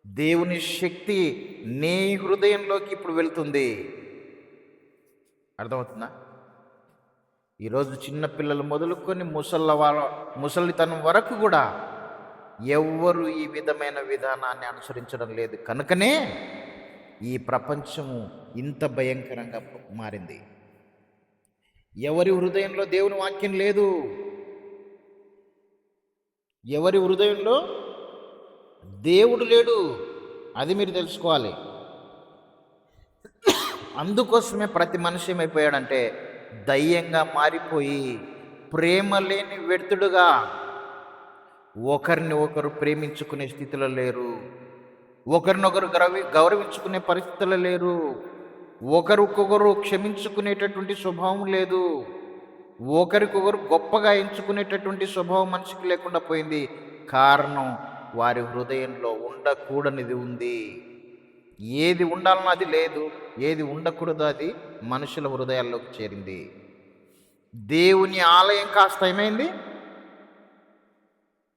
దేవుని శక్తి నీ హృదయంలోకి ఇప్పుడు వెళ్తుంది. అర్థమవుతుందా? ఈరోజు చిన్నపిల్లలు మొదలుకొని ముసలితనం వరకు కూడా ఎవ్వరు ఈ విధమైన విధానాన్ని అనుసరించడం లేదు. కనుకనే ఈ ప్రపంచము ఇంత భయంకరంగా మారింది. ఎవరి హృదయంలో దేవుని వాక్యం లేదు. ఎవరి హృదయంలో దేవుడు లేడు. అది మీరు తెలుసుకోవాలి. అందుకోసమే ప్రతి మనిషి ఏమైపోయాడంటే దయ్యంగా మారిపోయి ప్రేమ లేని వ్యర్థుడుగా, ఒకరిని ఒకరు ప్రేమించుకునే స్థితిలో లేరు. ఒకరినొకరు గౌరవించుకునే పరిస్థితుల్లో లేరు. ఒకరికొకరు క్షమించుకునేటటువంటి స్వభావం లేదు. ఒకరికొకరు గొప్పగా ఎంచుకునేటటువంటి స్వభావం మనిషికి లేకుండా పోయింది. కారణం, వారి హృదయంలో ఉండకూడనిది ఉంది. ఏది ఉండాలనో అది లేదు, ఏది ఉండకూడదో అది మనుషుల హృదయాల్లోకి చేరింది. దేవుని ఆలయం కాస్త ఏమైంది?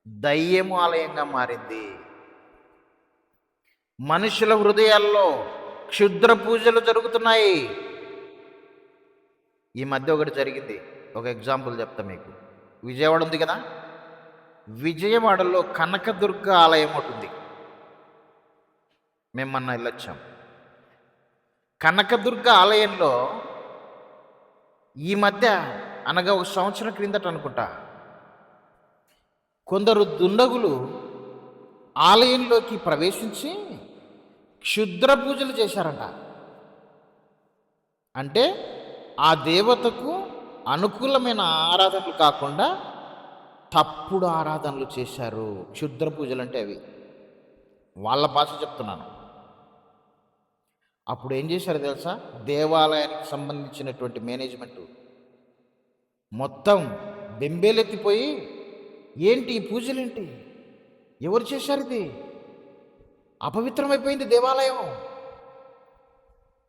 దయ్యము ఆలయంగా మారింది. మనుషుల హృదయాల్లో క్షుద్ర పూజలు జరుగుతున్నాయి. ఈ మధ్య ఒకటి జరిగింది, ఒక ఎగ్జాంపుల్ చెప్తా మీకు. విజయవాడ ఉంది కదా, విజయవాడలో కనకదుర్గ ఆలయం ఒకటి ఉంది. మేము మొన్న వెళ్ళొచ్చాం. కనకదుర్గ ఆలయంలో ఈ మధ్య, అనగా ఒక సంవత్సరం క్రిందట అనుకుంటా, కొందరు దుండగులు ఆలయంలోకి ప్రవేశించి క్షుద్ర పూజలు చేశారంట. అంటే ఆ దేవతకు అనుకూలమైన ఆరాధనలు కాకుండా తప్పుడు ఆరాధనలు చేశారు. క్షుద్ర పూజలు అంటే అవి, వాళ్ళ భాష చెప్తున్నాను. అప్పుడు ఏం చేశారు తెలుసా? దేవాలయానికి సంబంధించినటువంటి మేనేజ్మెంట్ మొత్తం బెంబేలెత్తిపోయి, ఏంటి ఈ పూజలేంటి, ఎవరు చేశారు, ఇది అపవిత్రమైపోయింది దేవాలయం,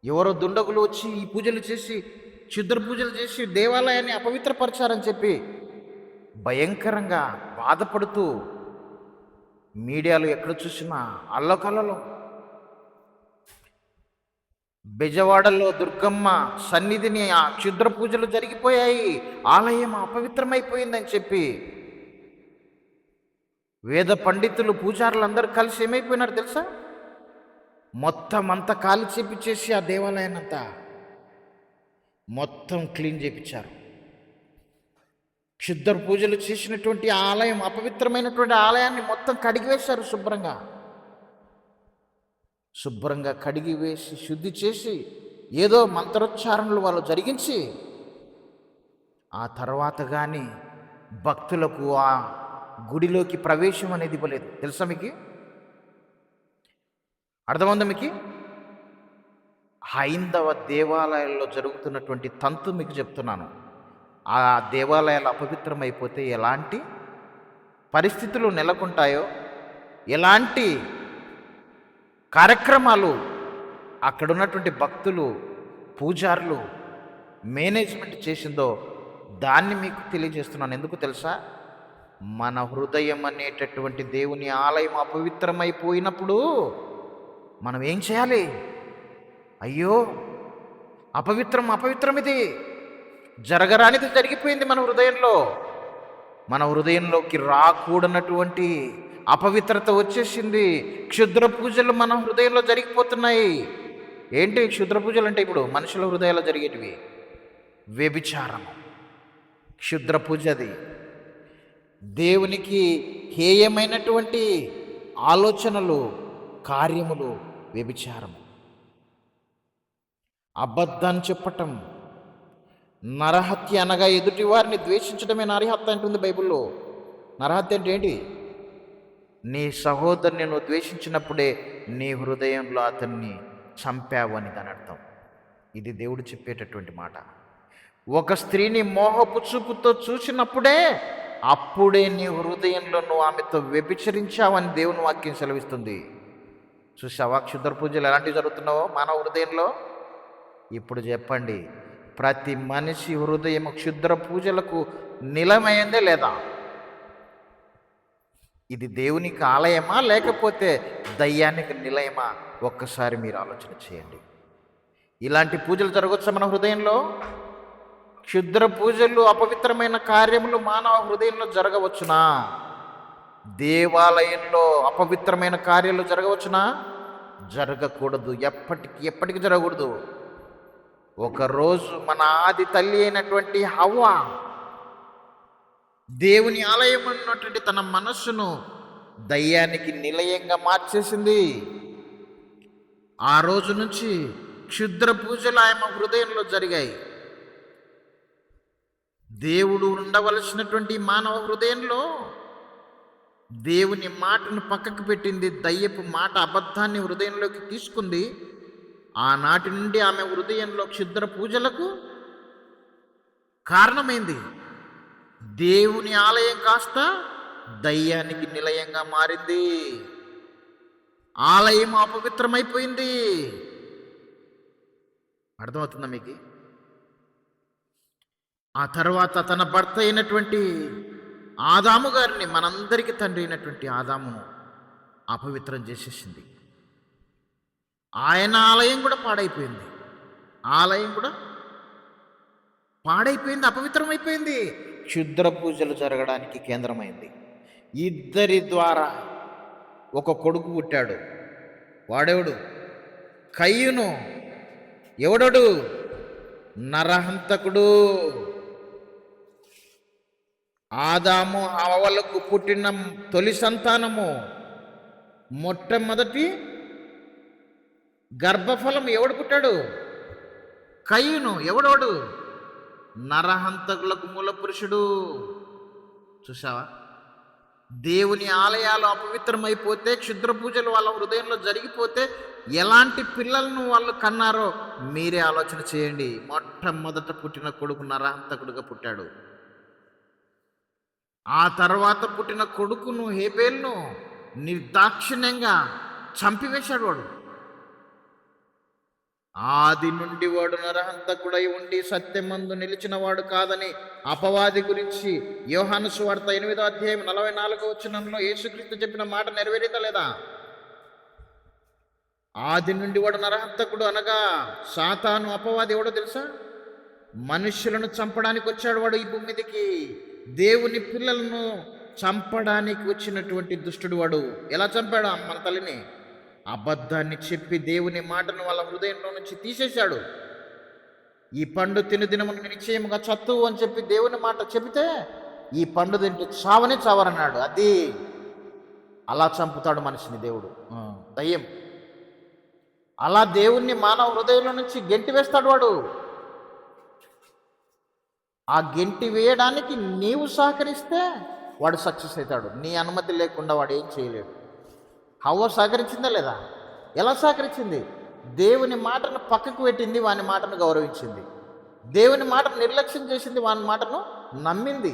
ఎవరో దుండగులు వచ్చి ఈ పూజలు చేసి, క్షుద్ర పూజలు చేసి దేవాలయాన్ని అపవిత్రపరిచారని చెప్పి భయంకరంగా బాధపడుతూ మీడియాలో ఎక్కడ చూసినా అల్లకల్లలో. బెజవాడలో దుర్గమ్మ సన్నిధిని ఆ క్షుద్ర పూజలు జరిగిపోయాయి, ఆలయం అపవిత్రమైపోయిందని చెప్పి వేద పండితులు, పూజారులు అందరూ కలిసి ఏమైపోయినారు తెలుసా? మొత్తం అంతా కాలి చేపించేసి ఆ దేవాలయాన్ని అంతా మొత్తం క్లీన్ చేపించారు. క్షుద్ర పూజలు చేసినటువంటి ఆలయం, అపవిత్రమైనటువంటి ఆలయాన్ని మొత్తం కడిగివేశారు. శుభ్రంగా కడిగివేసి శుద్ధి చేసి ఏదో మంత్రోచ్చారణలు వాళ్ళు జరిగించి, ఆ తర్వాత కానీ భక్తులకు ఆ గుడిలోకి ప్రవేశం అనేది ఇవ్వలేదు. తెలుసా మీకు? అర్థమైందా మీకు? హైందవ దేవాలయాల్లో జరుగుతున్నటువంటి తంతు మీకు చెప్తున్నాను. ఆ దేవాలయాలు అపవిత్రమైపోతే ఎలాంటి పరిస్థితులు నెలకొంటాయో, ఎలాంటి కార్యక్రమాలు అక్కడున్నటువంటి భక్తులు, పూజారులు, మేనేజ్మెంట్ చేసిందో దాన్ని మీకు తెలియజేస్తున్నాను. ఎందుకు తెలుసా? మన హృదయం అనేటటువంటి దేవుని ఆలయం అపవిత్రమైపోయినప్పుడు మనం ఏం చేయాలి? అయ్యో, అపవిత్రం ఇది, జరగరానిది జరిగిపోయింది మన హృదయంలో. మన హృదయంలోకి రాకూడనటువంటి అపవిత్రత వచ్చేసింది. క్షుద్ర పూజలు మన హృదయంలో జరిగిపోతున్నాయి. ఏంటి క్షుద్ర పూజలు అంటే? ఇప్పుడు మనుషుల హృదయాల్లో జరిగేటివి వ్యభిచారం, క్షుద్ర పూజ. అది దేవునికి హేయమైనటువంటి ఆలోచనలు, కార్యములు, వ్యభిచారము. అబద్ధాన్ని చెప్పటం, నరహత్య అనగా ఎదుటి వారిని ద్వేషించడమే నరహత్య అంటుంది బైబిల్లో. నరహత్య అంటే ఏంటి? నీ సహోదరుని నువ్వు ద్వేషించినప్పుడే నీ హృదయంలో అతన్ని చంపావు అని దాని అర్థం. ఇది దేవుడు చెప్పేటటువంటి మాట. ఒక స్త్రీని మోహపు చూపుతో చూసినప్పుడే, అప్పుడే నీ హృదయంలో నువ్వు ఆమెతో వ్యభిచరించావని దేవుని వాక్యం సెలవిస్తుంది. చూసావా క్షుద్ర పూజలు ఎలాంటివి జరుగుతున్నావో మానవ హృదయంలో? ఇప్పుడు చెప్పండి, ప్రతి మనిషి హృదయం క్షుద్ర పూజలకు నిలమైందే లేదా? ఇది దేవునికి ఆలయమా లేకపోతే దయ్యానికి నిలయమా? ఒక్కసారి మీరు ఆలోచన చేయండి. ఇలాంటి పూజలు జరగవచ్చా మన హృదయంలో? క్షుద్ర పూజలు, అపవిత్రమైన కార్యములు మానవ హృదయంలో జరగవచ్చునా? దేవాలయంలో అపవిత్రమైన కార్యాలు జరగవచ్చునా? జరగకూడదు. ఎప్పటికీ జరగకూడదు. ఒకరోజు మన ఆది తల్లి అయినటువంటి హవ్వ దేవుని ఆలయం అన్నటువంటి తన మనస్సును దయ్యానికి నిలయంగా మార్చేసింది. ఆ రోజు నుంచి క్షుద్ర పూజలు ఆమె హృదయంలో జరిగాయి. దేవుడు ఉండవలసినటువంటి మానవ హృదయంలో దేవుని మాటను పక్కకు పెట్టింది. దయ్యపు మాట అబద్ధాన్ని హృదయంలోకి తీసుకుంది. ఆనాటి నుండి ఆమె హృదయంలో క్షుద్ర పూజలకు కారణమైంది. దేవుని ఆలయం కాస్త దయ్యానికి నిలయంగా మారింది. ఆలయం అపవిత్రమైపోయింది. అర్థమవుతుందా మీకు? ఆ తర్వాత తన భర్త అయినటువంటి ఆదాము గారిని, మనందరికీ తండ్రి అయినటువంటి ఆదామును అపవిత్రం చేసేసింది. ఆయన ఆలయం కూడా పాడైపోయింది. ఆలయం కూడా పాడైపోయింది, అపవిత్రమైపోయింది. క్షుద్ర పూజలు జరగడానికి కేంద్రమైంది. ఇద్దరి ద్వారా ఒక కొడుకు పుట్టాడు. వాడెవడు? కయ్యూను. ఎవడడు? నరహంతకుడు. ఆదాము హవ్వలకు పుట్టిన తొలి సంతానము, మొట్టమొదటి గర్భఫలం ఎవడు పుట్టాడు? కయ్యూను. ఎవడోడు? నరహంతకులకు మూల పురుషుడు. చూసావా? దేవుని ఆలయాలు అపవిత్రమైపోతే, క్షుద్ర పూజలు వాళ్ళ హృదయంలో జరిగిపోతే ఎలాంటి పిల్లలను వాళ్ళు కన్నారో మీరే ఆలోచన చేయండి. మొట్టమొదట పుట్టిన కొడుకు నరహంతకుడుగా పుట్టాడు. ఆ తర్వాత పుట్టిన కొడుకును హేబేలును నిర్దాక్షిణ్యంగా చంపివేశాడు. వాడు ఆది నుండి వాడు నరహంతకుడై ఉండి సత్యమందు నిలిచిన వాడు కాదని అపవాది గురించి యోహాను సువార్త 8వ అధ్యాయం 44వ వచనంలో యేసుక్రీస్తు చెప్పిన మాట నెరవేరిందా లేదా? ఆది నుండి వాడు నరహంతకుడు అనగా సాతాను, అపవాది ఎవడో తెలుసా? మనుష్యులను చంపడానికి వచ్చాడు వాడు ఈ భూమి మీదకి. దేవుని పిల్లలను చంపడానికి వచ్చినటువంటి దుష్టుడు వాడు. ఎలా చంపాడు మన తల్లిని? అబద్ధాన్ని చెప్పి దేవుని మాటను వాళ్ళ హృదయంలో నుంచి తీసేశాడు. ఈ పండు తిను దినమును నిశ్చయముగా చత్తువు అని చెప్పి దేవుని మాట చెబితే ఈ పండు తింటే చావనే చావరన్నాడు. అది అలా చంపుతాడు మనిషిని దేవుడు, దయ్యం. అలా దేవుణ్ణి మానవ హృదయంలో నుంచి గెంటి వేస్తాడు వాడు. ఆ గెంటి వేయడానికి నీవు సహకరిస్తే వాడు సక్సెస్ అవుతాడు. నీ అనుమతి లేకుండా వాడు ఏం చేయలేడు. హవ్వ సహకరించిందా లేదా? ఎలా సహకరించింది? దేవుని మాటను పక్కకు పెట్టింది, వాని మాటను గౌరవించింది. దేవుని మాటను నిర్లక్ష్యం చేసింది, వాని మాటను నమ్మింది.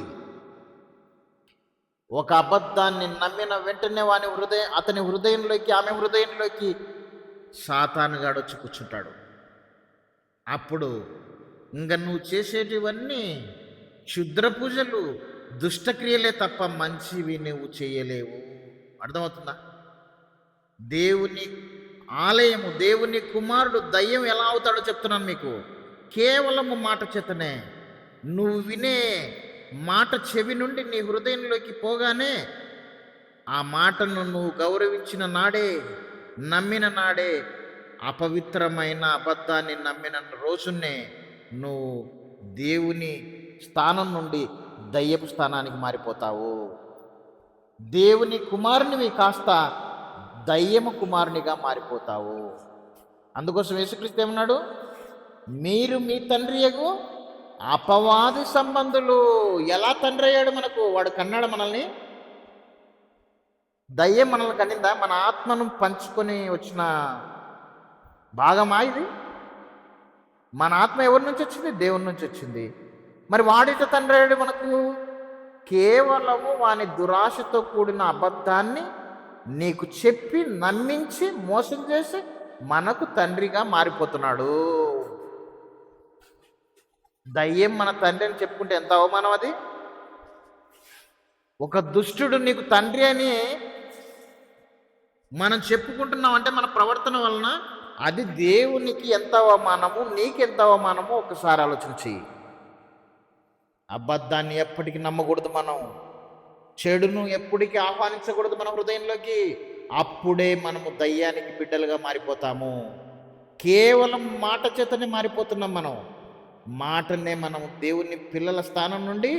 ఒక అబద్ధాన్ని నమ్మిన వెంటనే అతని హృదయంలోకి, ఆమె హృదయంలోకి సాతానుగాడు వచ్చి కూర్చుంటాడు. అప్పుడు ఇంక నువ్వు చేసేటివన్నీ క్షుద్ర పూజలు, దుష్టక్రియలే తప్ప మంచివి నువ్వు చేయలేవు. అర్థమవుతుందా? దేవుని ఆలయము, దేవుని కుమారుడు దయ్యం ఎలా అవుతాడో చెప్తున్నాను మీకు. కేవలము మాట చేతనే. నువ్వు వినే మాట చెవి నుండి నీ హృదయంలోకి పోగానే ఆ మాటను నువ్వు గౌరవించిన నాడే, నమ్మిన నాడే, అపవిత్రమైన అబద్ధాన్ని నమ్మిన రోజునే నువ్వు దేవుని స్థానం నుండి దయ్యపు స్థానానికి మారిపోతావు. దేవుని కుమారునివి కాస్త దయ్యము కుమారునిగా మారిపోతావు. అందుకోసం యేసుక్రీస్తు ఏమన్నాడు? మీరు మీ తండ్రియగు అపవాది సంబంధులు. ఎలా తండ్రి అయ్యాడు మనకు? వాడు కన్నాడు మనల్ని. దయ్యం మనల్ని కన్నిందా? మన ఆత్మను పంచుకొని వచ్చిన భాగమా ఇది? మన ఆత్మ ఎవరి నుంచి వచ్చింది? దేవుని నుంచి వచ్చింది. మరి వాడిట తండ్రి అయ్యాడు మనకు? కేవలము వాని దురాశతో కూడిన అబద్ధాన్ని నీకు చెప్పి నమ్మించి మోసం చేసి మనకు తండ్రిగా మారిపోతున్నాడు. దయ్యం మన తండ్రి అని చెప్పుకుంటే ఎంత అవమానం అది. ఒక దుష్టుడు నీకు తండ్రి అని మనం చెప్పుకుంటున్నాం అంటే మన ప్రవర్తన వలన అది దేవునికి ఎంత అవమానము, నీకెంత అవమానమో ఒకసారి ఆలోచన చెయ్యి. అబద్ధాన్ని ఎప్పటికీ నమ్మకూడదు మనం. చెడును ఎప్పటికీ ఆహ్వానించకూడదు మన హృదయంలోకి. అప్పుడే మనము దయ్యానికి బిడ్డలుగా మారిపోతాము. కేవలం మాట చేతనే మారిపోతున్నాం మనం. మాటనే మనం దేవుని పిల్లల స్థానం నుండి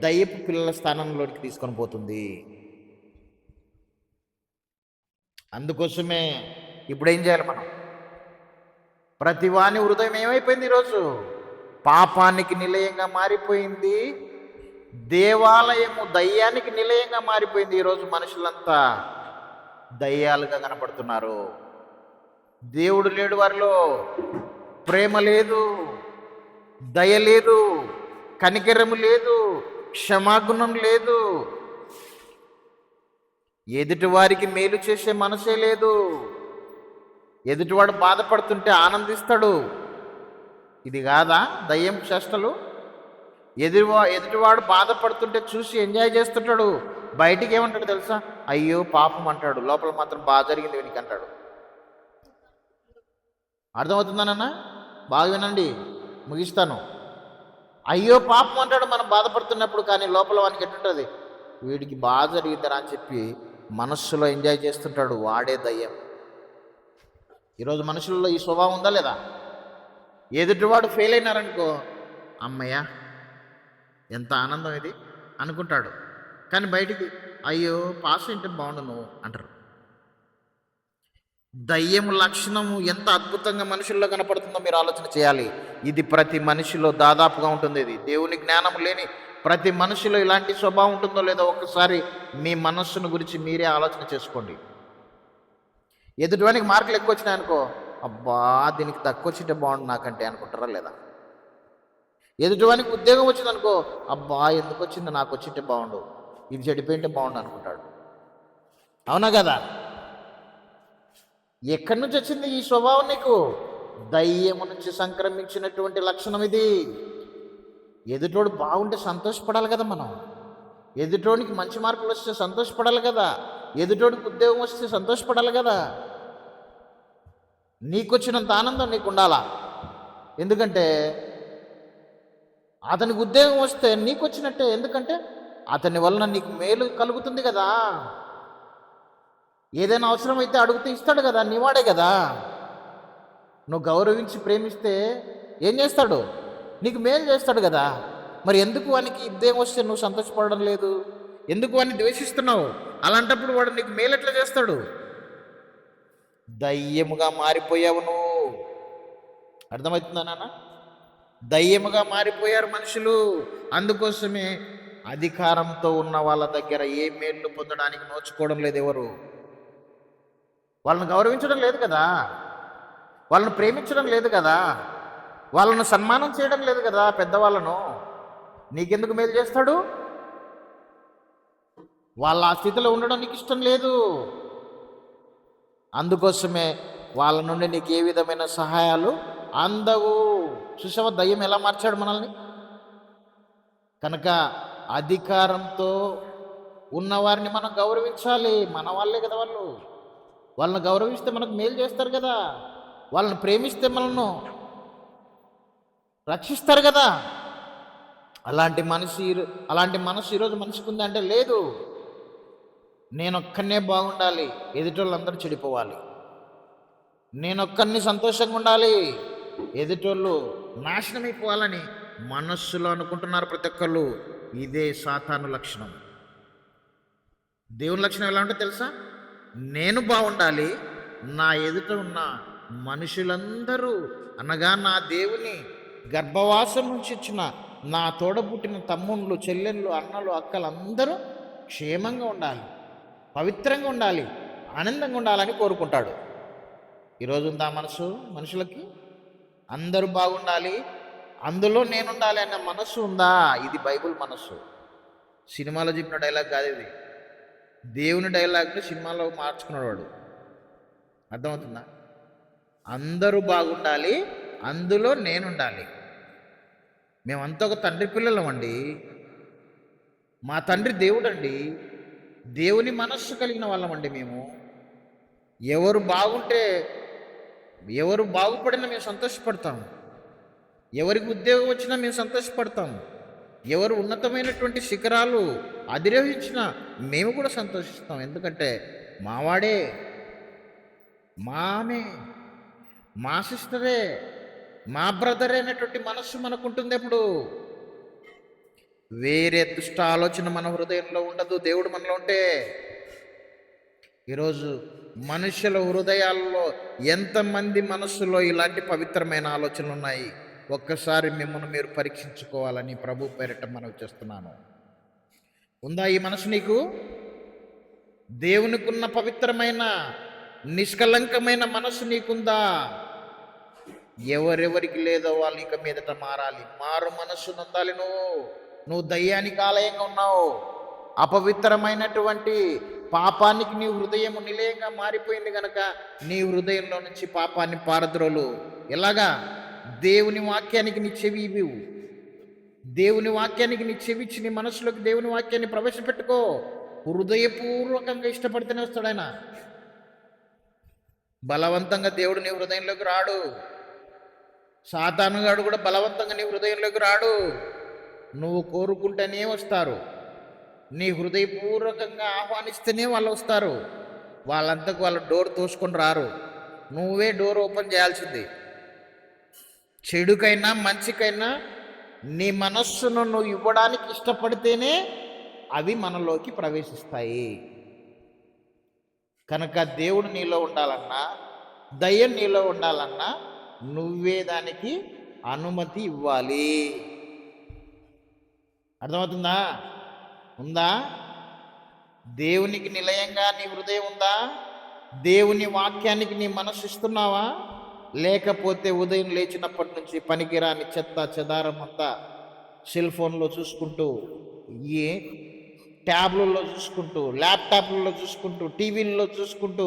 దయ్యపు పిల్లల స్థానంలోకి తీసుకొని పోతుంది. అందుకోసమే ఇప్పుడు ఏం చేయాలి మనం? ప్రతి వాని హృదయం ఏమైపోయింది? ఈరోజు పాపానికి నిలయంగా మారిపోయింది. దేవాలయము దయ్యానికి నిలయంగా మారిపోయింది. ఈరోజు మనుషులంతా దయ్యాలుగా కనపడుతున్నారు. దేవుడు లేడు వారిలో, ప్రేమ లేదు, దయ లేదు, కనికరము లేదు, క్షమాగుణం లేదు, ఎదుటివారికి మేలు చేసే మనసే లేదు. ఎదుటివాడు బాధపడుతుంటే ఆనందిస్తాడు. ఇది కాదా దయ్యం చేష్టలు? ఎదుటివాడు బాధపడుతుంటే చూసి ఎంజాయ్ చేస్తుంటాడు. బయటికి ఏమంటాడు తెలుసా? అయ్యో పాపం అంటాడు, లోపల మాత్రం బాగా జరిగింది వీనికి అంటాడు. అర్థమవుతుందానన్నా? బాగా వినండి, ముగిస్తాను. అయ్యో పాపం అంటాడు మనం బాధపడుతున్నప్పుడు, కానీ లోపల వానికి ఎట్టుంటుంది? వీడికి బాగా జరిగిందరా అని చెప్పి మనస్సులో ఎంజాయ్ చేస్తుంటాడు. వాడే దయ్యం. ఈరోజు మనుషుల్లో ఈ స్వభావం ఉందా లేదా? ఎదుటివాడు ఫెయిల్ అయినారనుకో, అమ్మయ్య ఎంత ఆనందం ఇది అనుకుంటాడు, కానీ బయటికి అయ్యో పాస్ అయితే బాగుండును అంటారు. దయ్యం లక్షణము ఎంత అద్భుతంగా మనుషుల్లో కనపడుతుందో మీరు ఆలోచన చేయాలి. ఇది ప్రతి మనిషిలో దాదాపుగా ఉంటుంది. ఇది దేవుని జ్ఞానం లేని ప్రతి మనిషిలో ఇలాంటి స్వభావం ఉంటుందో లేదో ఒక్కసారి మీ మనస్సును గురించి మీరే ఆలోచన చేసుకోండి. ఎదుటివానికి మార్కులు ఎక్కువ వచ్చినాయి అనుకో, అబ్బా దీనికి తక్కువ వచ్చింటే బాగుండు నాకంటే అనుకుంటారా లేదా? ఎదుటివానికి ఉద్యోగం వచ్చిందనుకో, అబ్బా ఎందుకు వచ్చింది, నాకు వచ్చింటే బాగుండు, ఇది చెడిపోయింటే బాగుండు అనుకుంటాడు. అవునా కదా? ఎక్కడి నుంచి వచ్చింది ఈ స్వభావం నీకు? దయ్యము నుంచి సంక్రమించినటువంటి లక్షణం ఇది. ఎదుటోడు బాగుంటే సంతోషపడాలి కదా మనం. ఎదుటోడికి మంచి మార్కులు వస్తే సంతోషపడాలి కదా. ఎదుటోడికి ఉద్యోగం వస్తే సంతోషపడాలి కదా. నీకొచ్చినంత ఆనందం నీకు ఉండాలా. ఎందుకంటే అతనికి ఉద్యోగం వస్తే నీకు వచ్చినట్టే. ఎందుకంటే అతని వలన నీకు మేలు కలుగుతుంది కదా. ఏదైనా అవసరం అయితే అడిగితే ఇస్తాడు కదా, నీవాడే కదా. నువ్వు గౌరవించి ప్రేమిస్తే ఏం చేస్తాడు? నీకు మేలు చేస్తాడు కదా. మరి ఎందుకు వానికి ఉద్యోగం వస్తే నువ్వు సంతోషపడడం లేదు? ఎందుకు వాడిని ద్వేషిస్తున్నావు? అలాంటప్పుడు వాడు నీకు మేలు ఎట్లా చేస్తాడు? దయ్యముగా మారిపోయావు నువ్వు. అర్థమవుతుందా నాన్న? దయ్యముగా మారిపోయారు మనుషులు. అందుకోసమే అధికారంతో ఉన్న వాళ్ళ దగ్గర ఏ మేలు పొందడానికి నోచుకోవడం లేదు. ఎవరు వాళ్ళని గౌరవించడం లేదు కదా, వాళ్ళని ప్రేమించడం లేదు కదా, వాళ్ళను సన్మానం చేయడం లేదు కదా. పెద్దవాళ్ళను నీకెందుకు మేలు చేస్తాడు? వాళ్ళ ఆ స్థితిలో ఉండడం నీకు ఇష్టం లేదు. అందుకోసమే వాళ్ళ నుండి నీకు ఏ విధమైన సహాయాలు అందవు. చూసావా దయ్యం ఎలా మార్చాడు మనల్ని? కనుక అధికారంతో ఉన్నవారిని మనం గౌరవించాలి. మన వాళ్ళే కదా వాళ్ళు. వాళ్ళని గౌరవిస్తే మనకు మేలు చేస్తారు కదా. వాళ్ళని ప్రేమిస్తే మనల్ని రక్షిస్తారు కదా. అలాంటి మనసు ఈరోజు మనిషికి ఉందంటే లేదు. నేనొక్కనే బాగుండాలి, ఎదుటోళ్ళందరూ చెడిపోవాలి. నేనొక్కడిని సంతోషంగా ఉండాలి, ఎదుటోళ్ళు నాశనం అయిపోవాలని మనస్సులో అనుకుంటున్నారు ప్రతి ఒక్కళ్ళు. ఇదే సాతాను లక్షణం. దేవుని లక్షణం ఎలా ఉంటుందో తెలుసా? నేను బాగుండాలి, నా ఎదుట ఉన్న మనుషులందరూ అనగా నా దేవుని గర్భవాసం నుంచి ఇచ్చిన నా తోడబుట్టిన తమ్ముళ్ళు, చెల్లెళ్ళు, అన్నలు, అక్కలు అందరూ క్షేమంగా ఉండాలి, పవిత్రంగా ఉండాలి, ఆనందంగా ఉండాలని కోరుకుంటాడు. ఈరోజు ఉందా మనసు మనుషులకి? అందరూ బాగుండాలి, అందులో నేనుండాలి అన్న మనస్సు ఉందా? ఇది బైబిల్ మనస్సు. సినిమాలో చెప్పిన డైలాగ్ కాదు ఇది. దేవుని డైలాగ్ని సినిమాలో మార్చుకున్నాడు వాడు. అర్థమవుతుందా? అందరూ బాగుండాలి, అందులో నేనుండాలి. మేమంతా ఒక తండ్రి పిల్లలం అండి. మా తండ్రి దేవుడు అండి. దేవుని మనస్సు కలిగిన వాళ్ళమండి మేము. ఎవరు బాగుంటే, ఎవరు బాగుపడినా మేము సంతోషపడతాం. ఎవరికి ఉద్యోగం వచ్చినా మేము సంతోషపడతాం. ఎవరు ఉన్నతమైనటువంటి శిఖరాలు అధిరోహించినా మేము కూడా సంతోషిస్తాం. ఎందుకంటే మావాడే, మామే, మా సిస్టరే, మా బ్రదరే అనేటువంటి మనస్సు మనకుంటుంది. ఎప్పుడు వేరే దుష్ట ఆలోచన మన హృదయంలో ఉండదు. దేవుడు మనలో ఉంటే. ఈరోజు మనుషుల హృదయాల్లో ఎంతమంది మనస్సులో ఇలాంటి పవిత్రమైన ఆలోచనలు ఉన్నాయి? ఒక్కసారి మిమ్మల్ని మీరు పరీక్షించుకోవాలని ప్రభు పేరిట మనవి చేస్తున్నాను. ఉందా ఈ మనసు నీకు? దేవునికున్న పవిత్రమైన నిష్కలంకమైన మనసు నీకుందా? ఎవరెవరికి లేదో వాళ్ళు ఇక మీదట మారాలి. మారు మనస్సు నొందాలి. నువ్వు దయ్యానికి ఆలయంగా ఉన్నావు. అపవిత్రమైనటువంటి పాపానికి నీ హృదయం నిలయంగా మారిపోయింది గనక నీ హృదయంలో నుంచి పాపాన్ని పారద్రోలు. ఎలాగా? దేవుని వాక్యానికి నీ చెవి ఇవ్వు. దేవుని వాక్యానికి నీ చెవిచ్చి నీ మనసులోకి దేవుని వాక్యాన్ని ప్రవేశపెట్టుకో. హృదయపూర్వకంగా ఇష్టపడితేనే వస్తాడు ఆయన. బలవంతంగా దేవుడు నీ హృదయంలోకి రాడు. సాతానుగాడు కూడా బలవంతంగా నీ హృదయంలోకి రాడు. నువ్వు కోరుకుంటేనే వస్తారు. నీ హృదయపూర్వకంగా ఆహ్వానిస్తేనే వాళ్ళు వస్తారు. వాళ్ళంతకు వాళ్ళు డోర్ తోసుకొని రారు. నువ్వే డోర్ ఓపెన్ చేయాల్సింది. చెడుకైనా మంచికైనా నీ మనస్సును నువ్వు ఇవ్వడానికి ఇష్టపడితేనే అవి మనలోకి ప్రవేశిస్తాయి. కనుక దేవుడు నీలో ఉండాలన్నా, దయ్యం నీలో ఉండాలన్నా నువ్వే దానికి అనుమతి ఇవ్వాలి. అర్థమవుతుందా? ఉందా? దేవునికి నిలయంగా నీ హృదయం ఉందా? దేవుని వాక్యానికి నీ మనసు ఇస్తున్నావా? లేకపోతే ఉదయం లేచినప్పటి నుంచి పనికిరాని చెత్త చెదారం అంతా సెల్ ఫోన్లో చూసుకుంటూ, ఏ ట్యాబ్లలో చూసుకుంటూ, ల్యాప్టాప్లలో చూసుకుంటూ, టీవీల్లో చూసుకుంటూ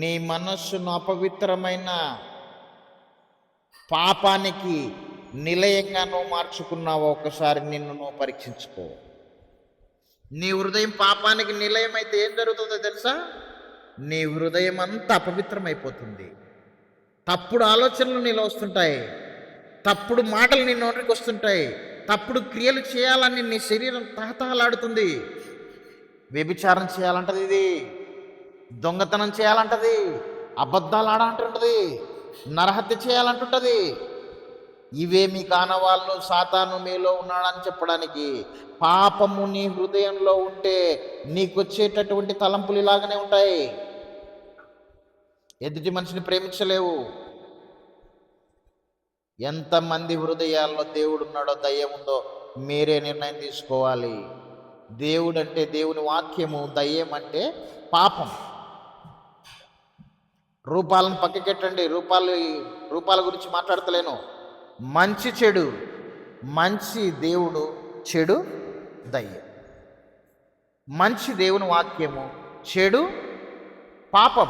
నీ మనస్సును అపవిత్రమైన పాపానికి నిలయంగా నువ్వు మార్చుకున్నావో ఒకసారి నిన్ను నువ్వు పరీక్షించుకో. నీ హృదయం పాపానికి నిలయం అయితే ఏం జరుగుతుందో తెలుసా? నీ హృదయం అంతా అపవిత్రమైపోతుంది. తప్పుడు ఆలోచనలు నీలో వస్తుంటాయి. తప్పుడు మాటలు నీ నోటికి వస్తుంటాయి. తప్పుడు క్రియలు చేయాలని నీ శరీరం తహతహలాడుతుంది. వ్యభిచారం చేయాలంటది, ఇది దొంగతనం చేయాలంటది, అబద్ధాలు ఆడాలంటుంటది, నరహత్య చేయాలంటుంటది. ఇవేమి కానవాళ్ళు సాతాను మీలో ఉన్నాడని చెప్పడానికి. పాపము నీ హృదయంలో ఉంటే నీకు వచ్చేటటువంటి తలంపులు ఇలాగనే ఉంటాయి. ఎదుటి మనిషిని ప్రేమించలేవు. ఎంతమంది హృదయాల్లో దేవుడు ఉన్నాడో దయ్యం ఉందో మీరే నిర్ణయం తీసుకోవాలి. దేవుడు అంటే దేవుని వాక్యము, దయ్యం అంటే పాపం. రూపాలను పక్కకెట్టండి. రూపాల గురించి మాట్లాడతలేను. మంచి చెడు. మంచి దేవుడు, చెడు దయ్యం. మంచి దేవుని వాక్యము, చెడు పాపం.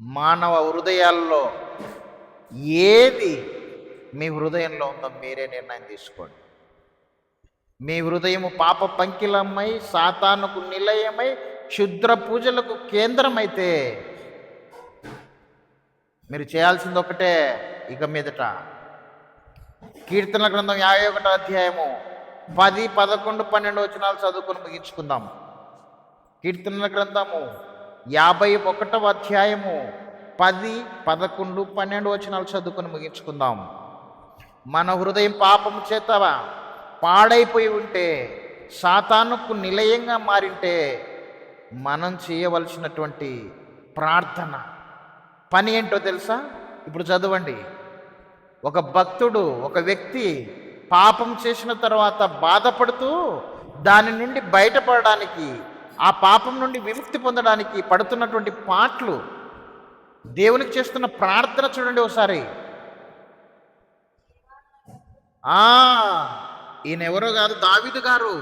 మానవ హృదయాల్లో ఏది మీ హృదయంలో ఉందో మీరే నిర్ణయం తీసుకోండి. మీ హృదయము పాప పంకిలమై, సాతానుకు నిలయమై, క్షుద్ర పూజలకు కేంద్రమైతే మీరు చేయాల్సింది ఒకటే. ఇక మీదట కీర్తనల గ్రంథం 51వ అధ్యాయము 10, 11, 12 వచనాలు చదువుకొని ముగించుకుందాం. కీర్తనల గ్రంథము 51వ అధ్యాయము 10, 11, 12 వచనాలు చదువుకొని ముగించుకుందాం. మన హృదయం పాపము చేత పాడైపోయి ఉంటే, సాతానుకు నిలయంగా మారింటే మనం చేయవలసినటువంటి ప్రార్థన పని ఏంటో తెలుసా? ఇప్పుడు చదవండి. ఒక భక్తుడు, ఒక వ్యక్తి పాపం చేసిన తర్వాత బాధపడుతూ దాని నుండి బయటపడడానికి, ఆ పాపం నుండి విముక్తి పొందడానికి పడుతున్నటువంటి పాటలు, దేవునికి చేస్తున్న ప్రార్థన చూడండి ఒకసారి. ఈయన ఎవరో కాదు, దావీదు గారు.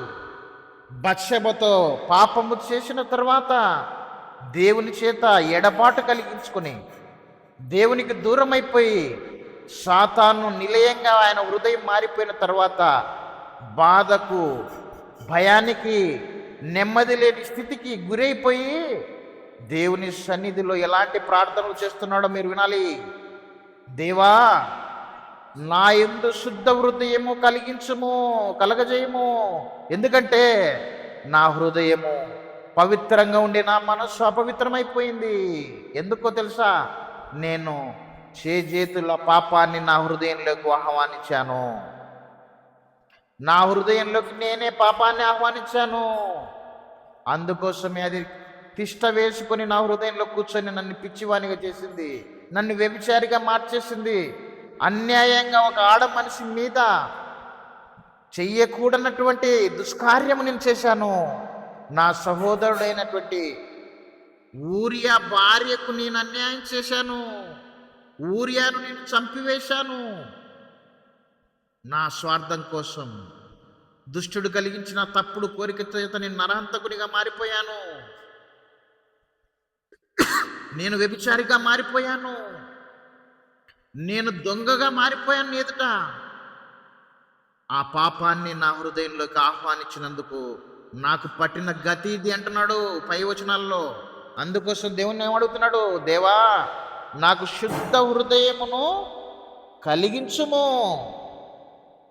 బత్షెబతో పాపము చేసిన తర్వాత దేవుని చేత ఎడబాటు కలిగించుకొని దేవునికి దూరం అయిపోయి సాతాను నిలయంగా ఆయన హృదయం మారిపోయిన తర్వాత బాధకు, భయానికి, నెమ్మది లేని స్థితికి గురైపోయి దేవుని సన్నిధిలో ఎలాంటి ప్రార్థనలు చేస్తున్నాడో మీరు వినాలి. దేవా, నా యందు శుద్ధ హృదయము కలగజేయము. ఎందుకంటే నా హృదయము పవిత్రంగా ఉండి నా మనస్సు అపవిత్రమైపోయింది. ఎందుకో తెలుసా? నేను చేజేతుల పాపాన్ని నా హృదయంలోకి ఆహ్వానించాను. నా హృదయంలోకి నేనే పాపాన్ని ఆహ్వానించాను. అందుకోసమే అది తిష్ట వేసుకొని నా హృదయంలో కూర్చొని నన్ను పిచ్చివానిగా చేసింది, నన్ను వ్యభిచారిగా మార్చేసింది. అన్యాయంగా ఒక ఆడ మనిషి మీద చెయ్యకూడనటువంటి దుష్కార్యము నేను చేశాను. నా సహోదరుడైనటువంటి ఊరియా భార్యకు నేను అన్యాయం చేశాను. ఊరియాను నేను చంపివేశాను. నా స్వార్థం కోసం దుష్టుడు కలిగించిన తప్పుడు కోరిక చేత నేను నరహంతకునిగా మారిపోయాను. నేను వ్యభిచారిగా మారిపోయాను. నేను దొంగగా మారిపోయాను ఎదుట. ఆ పాపాన్ని నా హృదయంలోకి ఆహ్వానించినందుకు నాకు పట్టిన గతి ఇది అంటున్నాడు పై వచనాల్లో. అందుకోసం దేవుణ్ణి ఏమడుగుతున్నాడు? దేవా, నాకు శుద్ధ హృదయమును కలిగించుము.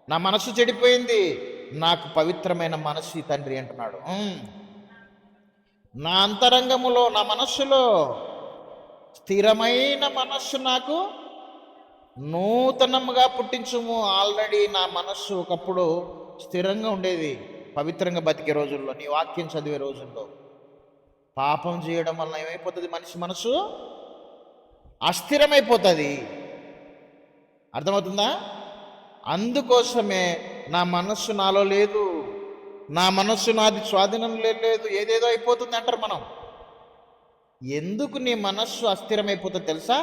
నా మనసు చెడిపోయింది, నాకు పవిత్రమైన మనసు తండ్రి అంటున్నాడు. నా అంతరంగములో, నా మనస్సులో స్థిరమైన మనస్సు నాకు నూతనముగా పుట్టించుము. ఆల్రెడీ నా మనస్సు ఒకప్పుడు స్థిరంగా ఉండేది, పవిత్రంగా బతికే రోజుల్లో, నీ వాక్యం చదివే రోజుల్లో. పాపం చేయడం వల్ల ఏమైపోతుంది? మనిషి మనసు అస్థిరమైపోతుంది. అర్థమవుతుందా? అందుకోసమే నా మనస్సు నాలో లేదు, నా మనస్సు నాది స్వాధీనం లేదు, ఏదేదో అయిపోతుంది అంటారు మనం. ఎందుకు నీ మనస్సు అస్థిరమైపోతుందో తెలుసా?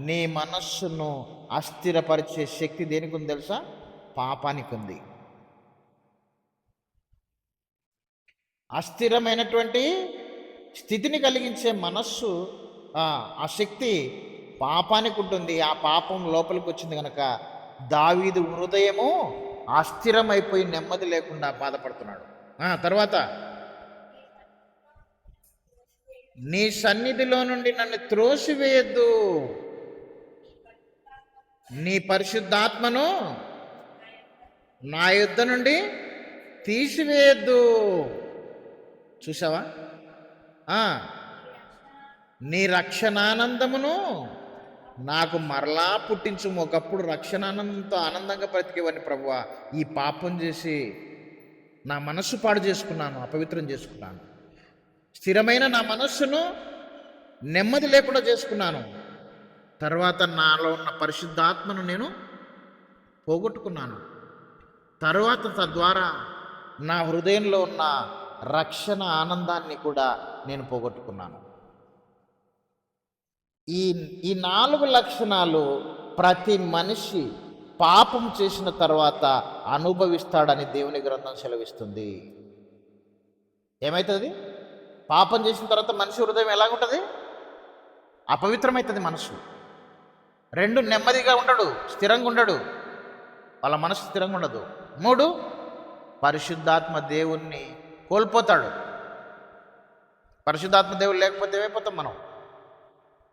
నీ మనస్సును అస్థిరపరిచే శక్తి దేనికి ఉంది తెలుసా? పాపానికి ఉంది. అస్థిరమైనటువంటి స్థితిని కలిగించే మనస్సు, ఆ శక్తి పాపానికి ఉంటుంది. ఆ పాపం లోపలికి వచ్చింది కనుక దావీదు హృదయము అస్థిరమైపోయి నెమ్మది లేకుండా బాధపడుతున్నాడు. తర్వాత, నీ సన్నిధిలో నుండి నన్ను త్రోసివేయద్దు, నీ పరిశుద్ధాత్మను నా యుద్ధ నుండి తీసివేయద్దు. చూసావా? నీ రక్షణానందమును నాకు మరలా పుట్టించుము. ఒకప్పుడు రక్షణానందంతో ఆనందంగా బ్రతికేవాడిని ప్రభువా, ఈ పాపం చేసి నా మనస్సు పాడు చేసుకున్నాను, అపవిత్రం చేసుకున్నాను. స్థిరమైన నా మనస్సును నెమ్మది లేకుండా చేసుకున్నాను. తర్వాత నాలో ఉన్న పరిశుద్ధాత్మను నేను పోగొట్టుకున్నాను. తర్వాత తద్వారా నా హృదయంలో ఉన్న రక్షణ ఆనందాన్ని కూడా నేను పోగొట్టుకున్నాను. ఈ 4 లక్షణాలు ప్రతి మనిషి పాపం చేసిన తర్వాత అనుభవిస్తాడని దేవుని గ్రంథం సెలవిస్తుంది. ఏమవుతుంది? పాపం చేసిన తర్వాత మనిషి హృదయం ఎలాగుంటుంది? అపవిత్రమవుతుంది మనసు. 2, నెమ్మదిగా ఉండడు, స్థిరంగా ఉండడు, వాళ్ళ మనసు స్థిరంగా ఉండదు. 3, పరిశుద్ధాత్మ దేవుణ్ణి కోల్పోతాడు. పరిశుద్ధాత్మ దేవుడు లేకపోతే ఏమైపోతాం? మనం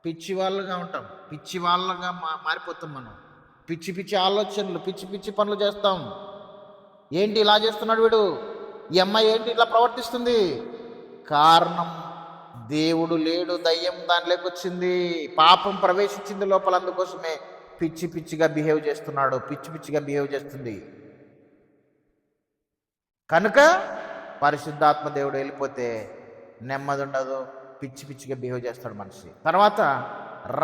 పిచ్చి వాళ్ళుగా ఉంటాం, పిచ్చి వాళ్ళగా మారిపోతాం. మనం పిచ్చి పిచ్చి ఆలోచనలు, పిచ్చి పిచ్చి పనులు చేస్తాం. ఏంటి ఇలా చేస్తున్నాడు వీడు, ఈ అమ్మాయి ఏంటి ఇట్లా ప్రవర్తిస్తుంది? కారణం, దేవుడు లేడు, దయ్యం దానిలోకి వచ్చింది, పాపం ప్రవేశించింది లోపల. అందుకోసమే పిచ్చి పిచ్చిగా బిహేవ్ చేస్తున్నాడు, పిచ్చి పిచ్చిగా బిహేవ్ చేస్తుంది. కనుక పరిశుద్ధాత్మ దేవుడు వెళ్ళిపోతే నెమ్మది ఉండదు, పిచ్చి పిచ్చిగా బిహేవ్ చేస్తాడు మనిషి. తర్వాత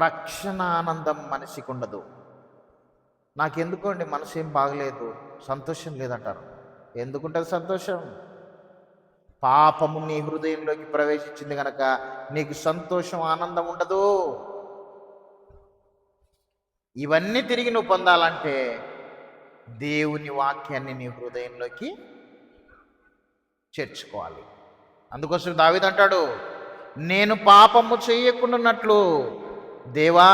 రక్షణ ఆనందం మనిషికి ఉండదు. నాకెందుకోండి మనసు ఏం బాగలేదు, సంతోషం లేదంటారు. ఎందుకుంటుంది సంతోషం? పాపము నీ హృదయంలోకి ప్రవేశించింది కనుక నీకు సంతోషం, ఆనందం ఉండదు. ఇవన్నీ తిరిగి నువ్వు పొందాలంటే దేవుని వాక్యాన్ని నీ హృదయంలోకి చేర్చుకోవాలి. అందుకోసం దావీదు అంటాడు, నేను పాపము చేయకుండానట్లు దేవా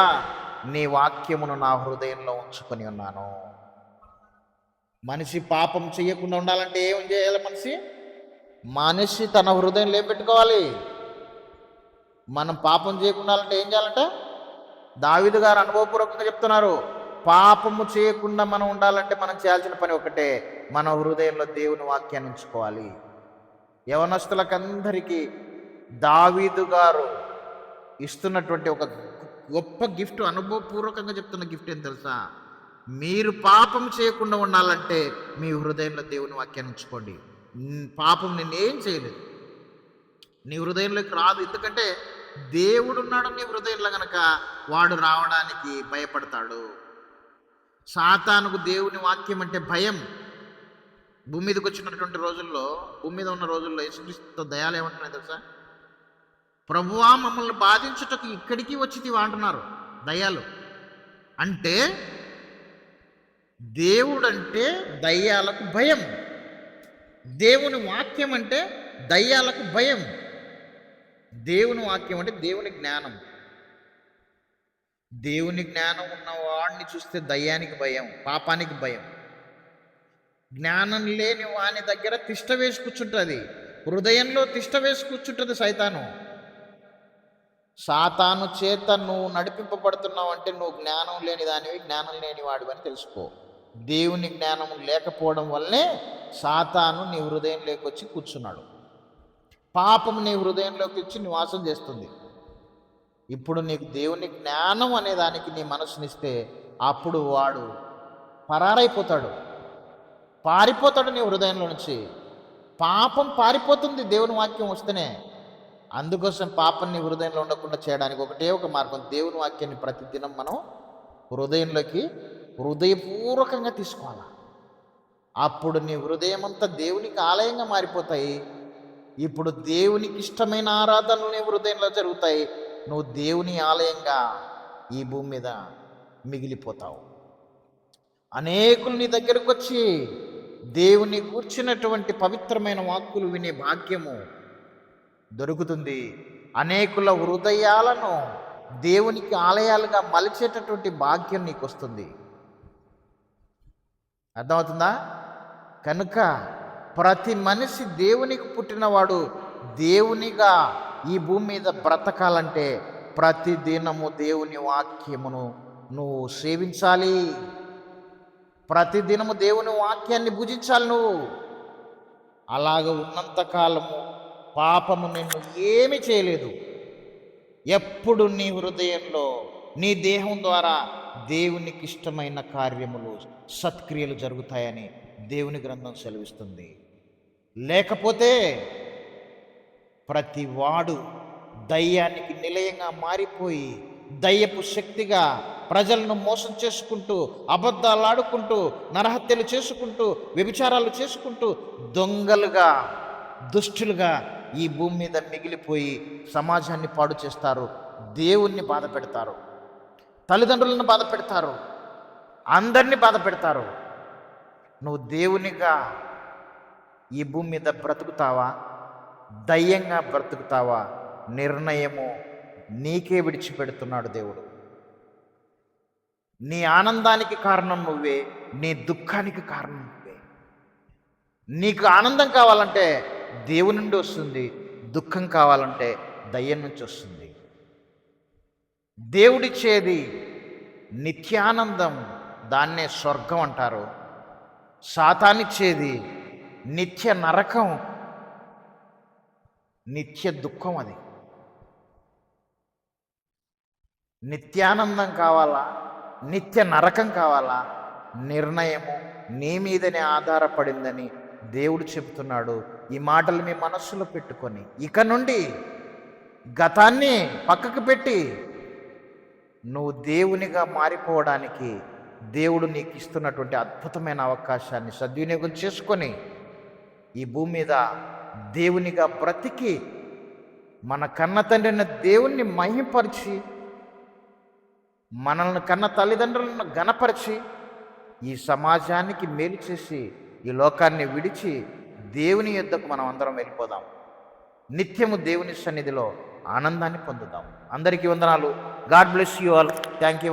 నీ వాక్యమును నా హృదయంలో ఉంచుకొని ఉన్నాను. మనిషి పాపం చేయకుండా ఉండాలంటే ఏం చేయాలి? మనిషి తన హృదయంలో ఏం పెట్టుకోవాలి? మనం పాపం చేయకుండా అంటే ఏం చేయాలంట? దావీదు గారు అనుభవపూర్వకంగా చెప్తున్నారు, పాపము చేయకుండా మనం ఉండాలంటే మనం చేయాల్సిన పని ఒకటే, మన హృదయంలో దేవుని వాక్యాన్ని ఉంచుకోవాలి. యవనస్తులకందరికీ దావీదు గారు ఇస్తున్నటువంటి ఒక గొప్ప గిఫ్ట్, అనుభవపూర్వకంగా చెప్తున్న గిఫ్ట్ ఏం తెలుసా? మీరు పాపం చేయకుండా ఉండాలంటే మీ హృదయంలో దేవుని వాక్యాన్ని ఉంచుకోండి. పాపం నిన్నేం చేయలేదు, నీ హృదయంలోకి రాదు. ఎందుకంటే దేవుడున్నాడు నీ హృదయంలో గనక వాడు రావడానికి భయపడతాడు. సాతానుకు దేవుని వాక్యం అంటే భయం. భూమి మీదకి వచ్చినటువంటి రోజుల్లో, భూమి మీద ఉన్న రోజుల్లో యేసుక్రీస్తుతో దయాలు ఏమంటున్నాయి తెలుసా? ప్రభువా మమ్మల్ని బాధించుటకు ఇక్కడికి వచ్చితివా అంటున్నారు దయ్యాలు. అంటే దేవుడంటే దయ్యాలకు భయం, దేవుని వాక్యం అంటే దయ్యాలకు భయం. దేవుని వాక్యం అంటే దేవుని జ్ఞానం. దేవుని జ్ఞానం ఉన్న వాడిని చూస్తే దయ్యానికి భయం, పాపానికి భయం. జ్ఞానం లేని వాని దగ్గర తిష్ట వేసి కూర్చుంటుంది, హృదయంలో తిష్ట వేసి కూర్చుంటుంది సైతాను. సాతాను చేత నువ్వు నడిపింపబడుతున్నావు అంటే నువ్వు జ్ఞానం లేని దానివి, జ్ఞానం లేని వాడివని తెలుసుకో. దేవుని జ్ఞానం లేకపోవడం వల్లనే సాతాను నీ హృదయంలోకి వచ్చి కూర్చున్నాడు. పాపం నీ హృదయంలోకి వచ్చి నివాసం చేస్తుంది. ఇప్పుడు నీకు దేవుని జ్ఞానం అనే దానికి నీ మనసునిస్తే అప్పుడు వాడు పరారైపోతాడు, పారిపోతాడు నీ హృదయంలో నుంచి. పాపం పారిపోతుంది దేవుని వాక్యం వస్తేనే. అందుకోసం పాపం నీ హృదయంలో ఉండకుండా చేయడానికి ఒకటే ఒక మార్గం, దేవుని వాక్యాన్ని ప్రతిదినం మనం హృదయంలోకి హృదయపూర్వకంగా తీసుకోవాలి. అప్పుడు నీ హృదయం అంతా దేవునికి ఆలయంగా మారిపోతాయి. ఇప్పుడు దేవునికి ఇష్టమైన ఆరాధనలు నీ హృదయంలో జరుగుతాయి. నువ్వు దేవుని ఆలయంగా ఈ భూమి మీద మిగిలిపోతావు. అనేకులు నీ దగ్గరకు వచ్చి దేవుని కూర్చున్నటువంటి పవిత్రమైన వాక్కులు వినే భాగ్యము దొరుకుతుంది. అనేకుల హృదయాలను దేవునికి ఆలయాలుగా మలిచేటటువంటి భాగ్యం నీకు వస్తుంది. అర్థమవుతుందా? కనుక ప్రతి మనిషి దేవునికి పుట్టినవాడు దేవునిగా ఈ భూమి మీద బ్రతకాలంటే ప్రతి దినము దేవుని వాక్యమును నువ్వు సేవించాలి. ప్రతిదినము దేవుని వాక్యాన్ని భుజించాలి నువ్వు. అలాగ ఉన్నంతకాలము పాపము నిన్ను ఏమి చేయలేదు. ఎప్పుడు నీ హృదయంలో నీ దేహం ద్వారా దేవునికి ఇష్టమైన కార్యములు, సత్క్రియలు జరుగుతాయని దేవుని గ్రంథం సెలవిస్తుంది. లేకపోతే ప్రతి వాడు దయ్యానికి నిలయంగా మారిపోయి దయ్యపు శక్తిగా ప్రజలను మోసం చేసుకుంటూ, అబద్ధాలు ఆడుకుంటూ, నరహత్యలు చేసుకుంటూ, వ్యభిచారాలు చేసుకుంటూ, దొంగలుగా, దుష్టులుగా ఈ భూమి మీద మిగిలిపోయి సమాజాన్ని పాడు చేస్తారు, దేవుణ్ణి బాధ పెడతారు, తల్లిదండ్రులను బాధ పెడతారు, అందరినీ బాధ పెడతారు. నువ్వు దేవునిగా ఈ భూమి మీద బ్రతుకుతావా, దయ్యంగా బ్రతుకుతావా? నిర్ణయము నీకే విడిచిపెడుతున్నాడు దేవుడు. నీ ఆనందానికి కారణం నువ్వే, నీ దుఃఖానికి కారణం నువ్వే. నీకు ఆనందం కావాలంటే దేవుని నుండి వస్తుంది, దుఃఖం కావాలంటే దయ్యం నుంచి వస్తుంది. దేవుడిచ్చేది నిత్యానందం, దాన్నే స్వర్గం అంటారు. సాతానిచ్చేది నిత్య నరకం, నిత్య దుఃఖం. అది నిత్యానందం కావాలా, నిత్య నరకం కావాలా? నిర్ణయము నీ మీదనే ఆధారపడిందని దేవుడు చెబుతున్నాడు. ఈ మాటలు మీ మనస్సులో పెట్టుకొని ఇక నుండి గతాన్ని పక్కకు పెట్టి నువ్వు దేవునిగా మారిపోవడానికి దేవుడు నీకు ఇస్తున్నటువంటి అద్భుతమైన అవకాశాన్ని సద్వినియోగం చేసుకొని ఈ భూమి మీద దేవునిగా బ్రతికి మన కన్న తండ్రిని దేవుణ్ణి మహిమపరిచి, మనల్ని కన్న తల్లిదండ్రులను ఘనపరిచి, ఈ సమాజానికి మేలు చేసి ఈ లోకాన్ని విడిచి దేవుని యొద్దకు మనం అందరం వెళ్ళిపోదాం. నిత్యము దేవుని సన్నిధిలో ఆనందాన్ని పొందుదాం. అందరికీ వందనాలు. God bless you all. Thank you.